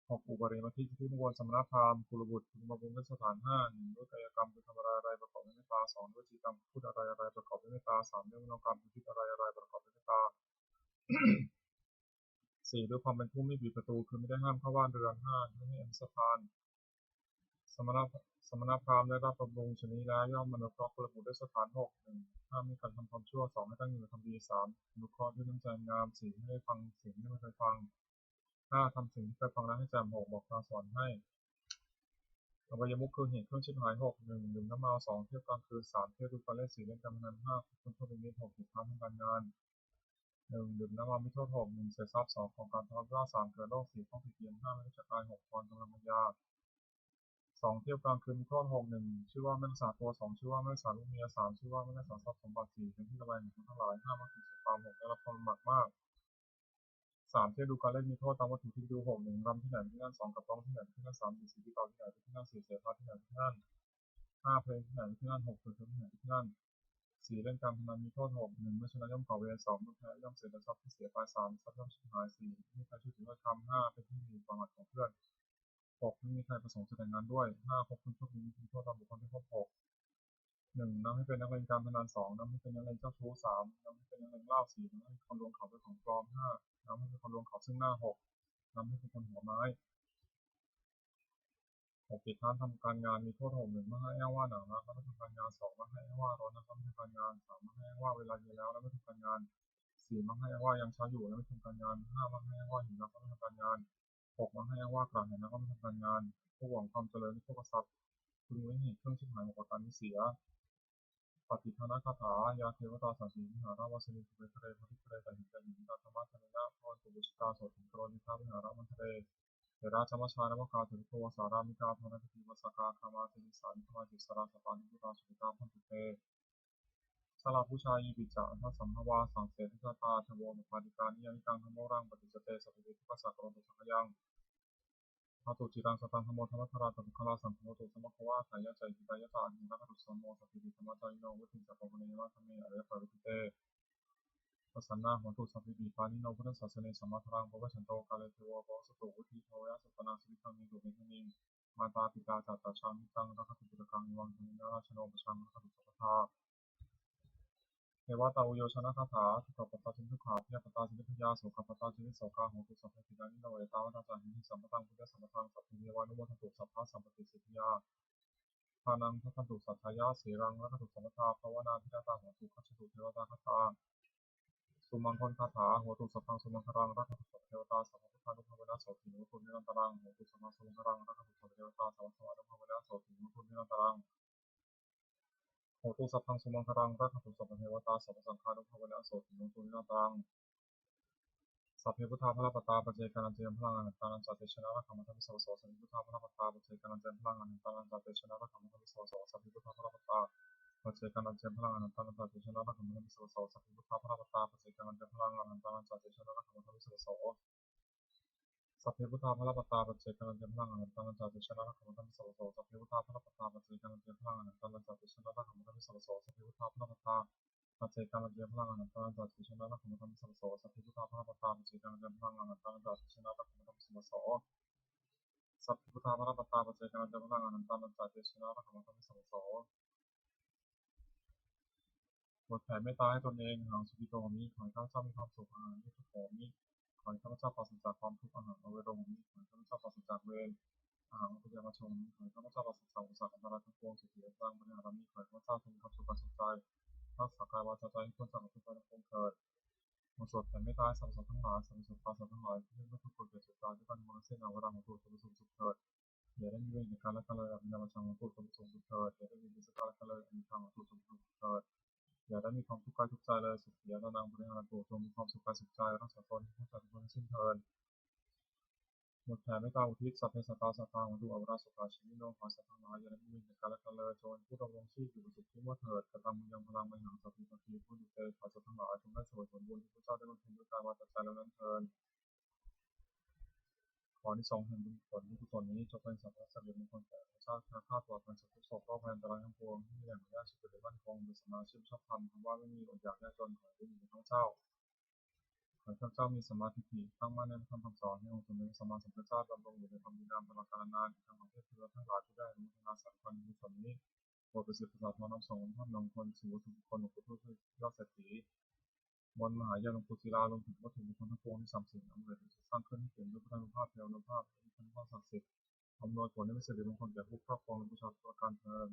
6. อุปริมทิศที่เบื้องบนสมณพราหมณ์กุลบุตรพึงบำรุงด้วยสถาน 5. 1. ด้วยกายกรรมคือทำอะไรประกอบด้วยเมตตา 2. ด้วยจิตกรรมพูดอะไรประกอบด้วยเมตตา 3. ด้วยมโนกรรมคือคิดอะไรประกอบด้วยเมตตา 4. ด้วยความเป็นผู้ไม่ปิดประตูคือไม่ได้ห้ามเข้าบ้านเรือน 5. ด้วยให้อันสถานสมณพราหมณ์ได้รับบำรุงชนีแล้วย่อมอนุเคราะห์กุลบุตรด้วยสถาน 6. 1. ห้ามไม่การทำความชั่ว 2. ให้ตั้งอยู่ในความดี 3. อนุเคราะห์ด้วยน้ำใจงาม 4. ให้ได้ฟังสิ่งที่ไม่เคยฟัง 5. ทำสิ่งที่เคยฟังแล้วให้จำ 6. บอกทางสอนให้อบายมุขคือเหตุเครื่องชิบหาย 6. 1. ดื่มน้ำเมา 2. เที่ยวกลางคืน 3. เที่ยวดูการเล่น 4. เล่นการพนัน 5. คนทั่วไปมี 6. ผิดพลาดทางการงาน 1. ดื่มน้ำเมามีโทษ 6. 1. เสียทรัพย์ 2. ของการทะเลาะวิวาท 3. เกิดโรค 4. ข้องผิดเพี้ยน 5. ไม่รู้จักอาย 6. พรกำลังปัญญา 2. เที่ยวกลางคืนมีโทษ 6. 1. ชื่อว่าไม่รักษาตัว 2. ชื่อว่าไม่รักษาลูกเมีย 3. ชื่อว่าไม่รักษาทรัพย์สมบัติ 4. เป็นที่ระแวงของคนทั้งหลาย 5. มักถูกจับตาม 6. ได้รับความลำบากมาก 3. เที่ยวดูการเล่นมีโทษตามวัตถุที่ดู 6. 1. รำที่ไหนที่นั่น 2. กับต้องที่ไหนที่นั่น 3. 4. สีที่เก่าที่ไหนที่นั่น 4. เสียพาที่ไหนที่นั่น 5. เพลงที่ไหนที่นั่น 6. เปิดเทอมที่ไหนที่นั่น 4. เล่นการพนันมีโทษ 6. 1. เมื่อชนะย่อมก่อเวร 2. เมื่อแพ้ย่อมเสียทรัพย์ที่เสียไป 3. ทรัพย์ย่อมสูญหาย 4. ไม่มีใครช่วยถือว่าทำ 5. เป็นที่มีประมาทของเพื่อน 6. ไม่มีใครประสงค์จะแต่งงานด้วย 5. พบคนโชคดีมีโทษตามบุคคลที่พบ 6. 1. นำให้เป็นนักเลงการพนัน 2. นำให้เป็นนักเลงเจ้าชู้ 3. นำให้เป็นนักเลงเหล้า 4. นำให้เป็นคนลวงเขาด้วยของปลอม 5. นำให้เป็นคนลวงเขาซึ่งหน้า 6. นำให้เป็นคนหัวไม้ 6. ปิดท้านทำการงานมีโทษ 6. 1. ไม่ให้อ้างว่าหนาวนะแล้วไม่ทำการงาน 2. ไม่ให้อ้างว่าร้อนนะแล้วไม่ทำการงาน 3. ไม่ให้อ้างว่าเวลาเย็นแล้วไม่ทำการงาน 4. ไม่ให้อ้างว่ายังเช้าอยู่แล้วไม่ทำการงาน 5. ไม่ให้อ้างว่าหิวแล้วไม่ทำการงาน 6. ไม่ให้อ้างว่ากระหายแล้วไม่ทำการงานผู้หวังความเจริญในโภคทรัพย์พึงไว้เหตุเครื่องชิบหายของประการนี้เสียปฏิภาณคาถายาเทวตาสันติวิหาราวาสนิสุเวทะเลพระทิทะเลแต่หินแต่หินตาธรรมะธรรมะพรตุบุชตาโสติกรณิธาวิหารามันทะเลเถระจามชานวกาถึงโทวสารามิกาพรณพิวสกาคามาติสานิธรรมจิสราสปานิพุราสุตาพันตุเตสลาผู้ชายยิปิจาทัสสัมภวาสังเสริตาเทวโมปาติกานิยานิกังธรรมรังปฏิจเตสัพพิทุกขสักโรตุสังยัง มาตุจิรังสตังธโมธรรมธราตบุคลาสัมโพตุสมควะสายะใจหิตายะตาหินะคตุสมโมสัพพิธรรมจายิโนวุติสัพพะเนวะธรรมเนอริยปริปิเตปสันนาโหตุสัพพิติปานิโนพุทธศาสเนสัมมาทรังภวชันโตกาเลเทวะภวสตุวุฒิโทยะสัตนาสิวิตังมิตุเมธนิงมาตาปิตาจัตตาชามิตังรักขตุปุตกังวังธนินาราชโนปชังรักขตุสัพพทาเทวตาอุโยชนะคาถาทุกขปตาจินทุกขาเทพตาจินทุยาโสกปตาจินโสกาโหตุสัพพิติานิโนเอตาวนาจาหิสัมปตังพุทธสัมปตังสัพพิเทวานุโมทันตุสัพพะสัมปติสิทธิยาทานังทัคันตุสัทธายาเสรังรักขตุสัมปทาภาวนาพิจาตาโหตุขัจตุเทวตาคาถาสุมังคลคาถาโหตุสัพพังสุมังคลังรักขตุสัพเทวตาสัพพุทธานุภาเวนะโสติโหตุนิรันตรังโหตุสัพพังสุมังคลังรักขตุสัพเทวตาสัพพะนุภาเวนะโสติโหตุนิรันตรังโหตุสัพพังสุมังคลังรักขตุสัพเทวตาสัพพะสังฆานุภาเวนะโสติโหตุนิรันตรังสัพเพพุทธาภลปตาปัจเจกานันเจมพลังอนันตานันจัตเตชนะระคัมมัทมิสวโสสัพเพพุทธาภลปตาปัจเจกานันเจมพลังอนันตานันจัตเตชนะระคัมมัทมิสวโสสัพเพพุทธาภลปตาปัจเจกานันเจมพลังอนันตานันจัตเตชนะระคัมมัทมิสวโสสัพเพพุทธาภลปตาปัจเจกานันเจมพลังอนันตานันจัตเตชนะระคัมมัทมิสวโสสัพเพพุทธาภลปตาปัจเจกานันเจมพลังอนันตานันจัตเตชนะระคัมมัทมิสวโสสัพเพพุทธาภลปตาปัจเจกานันเจมพลังอนันตานันจัตเตชนะระคัมมัทมิสวโสสัพเพพุทธาภลปตาปัจเจกานันเจมพลังอนันตานันจัตเตชนะระคัมมัทมิสวโสสัพเพพุทธาภลปตาปัจเจกานันเจมพลังอนันตานันจัตเตชนะระคัมมัทมิสวโสสัพพุทธาภลปตาปัจเจกานันเจมพลังอนันตานันจัตเตชนะระคัมมัทมิสวโสบทแผ่เมตตาให้ตนเองหังสุขิโตมิขอให้ข้าพเจ้ามีความสุขอาหารที่ทุกโหมิขอให้ข้าพเจ้าปราศจากความทุกข์อาหารอเวโรมิขอให้ข้าพเจ้าปราศจากเวรอาหารอุปยามาชงขอให้ข้าพเจ้าปราศจากอุปสรรคอันตรายทั้งปวงสุขีและสร้างปัญหารามีขอให้ข้าพเจ้ามีความสุขกายสุขใจรักษากายวาจาใจให้พ้นจากทุกข์ทั้งปวงเถิดบทสวดแผ่เมตตาให้สรรพสัตว์ทั้งหลายสรรพสัตว์ป่าสัตว์ทั้งหลายที่ไม่ทุกข์กดเกิดสุขกายด้วยกันมรเส้นอวราของตัวสุขสุขเถิดอย่าได้มีเวรในการและการเลยอภิญญาชังของตัวสุขสุขเถิดอย่าได้มีวิสการและการเลยอภิธรรมของตัวสุขสุขเถิดอย่าได้มีความทุกข์กายทุกใจเลยสุขเสียนางบริหารตัวจงมีความสุขกายสุขใจรักษาตนให้พ้นจากทุกข์ทั้งสิ้นเถิดหมดแผ่เมตตาอุทิศสัพเพสัตตาสัตตาของดูอวราสุขาชีวิโนขอสัตว์ทั้งหลายอย่าได้มีเวรในการและการเลยจงผู้ดำรงชีพอยู่บนสุขที่มั่วเถิดกระทำยังพลังไม่ห่างสัพพิสัพพิผู้ดุจเตขอสัตว์ทั้งหลายจงได้สวยผลบุญที่พระเจ้าได้บำเพ็ญด้วยกายวาจาใจแล้วนั้นเถิดขอที่สองแห่งบุญผลที่กุศลนี้จงเป็นสัพพะเสด็จมงคลแก่พระเจ้าแท้ข้าตัวเป็นสัพพุโสโครภัยอันตรายทั้งปวงที่มีแหล่งญาติสุขเดชมั่นคงโดยสมาชิกชอบธรรมคำว่าไม่มีอดอยากยากจนขอได้มีพระเจ้าขอข้าพเจ้ามีสมาธิตั้งมั่นในพระธรรมคำสอนให้องค์สมเด็จพระสัมมาสัมพุทธเจ้าดำรงอยู่ในธรรมดีงามตลอดกาลนานทางของเทพเจ้าทั้งหลายที่ได้อนุโมทนาสาธุการในส่วนนี้โปรดประสิทธิ์ประสาทพรน้ำส่งท่านนงคลสู่วัตถุมงคลหลวงปู่ทวดยอดเศรษฐีมนต์มหายาหลวงปู่ศิลาลงถึงวัตถุมงคลทั้งปวงที่30อำนวยสร้างขึ้นให้เกิดด้วยพระอนุภาพเทวานุภาพและพระอนุภาพศักดิ์สิทธิ์อำนวยผลให้เป็นสิริมงคลแก่ผู้ครอบครองและผู้ชาติประการเทิน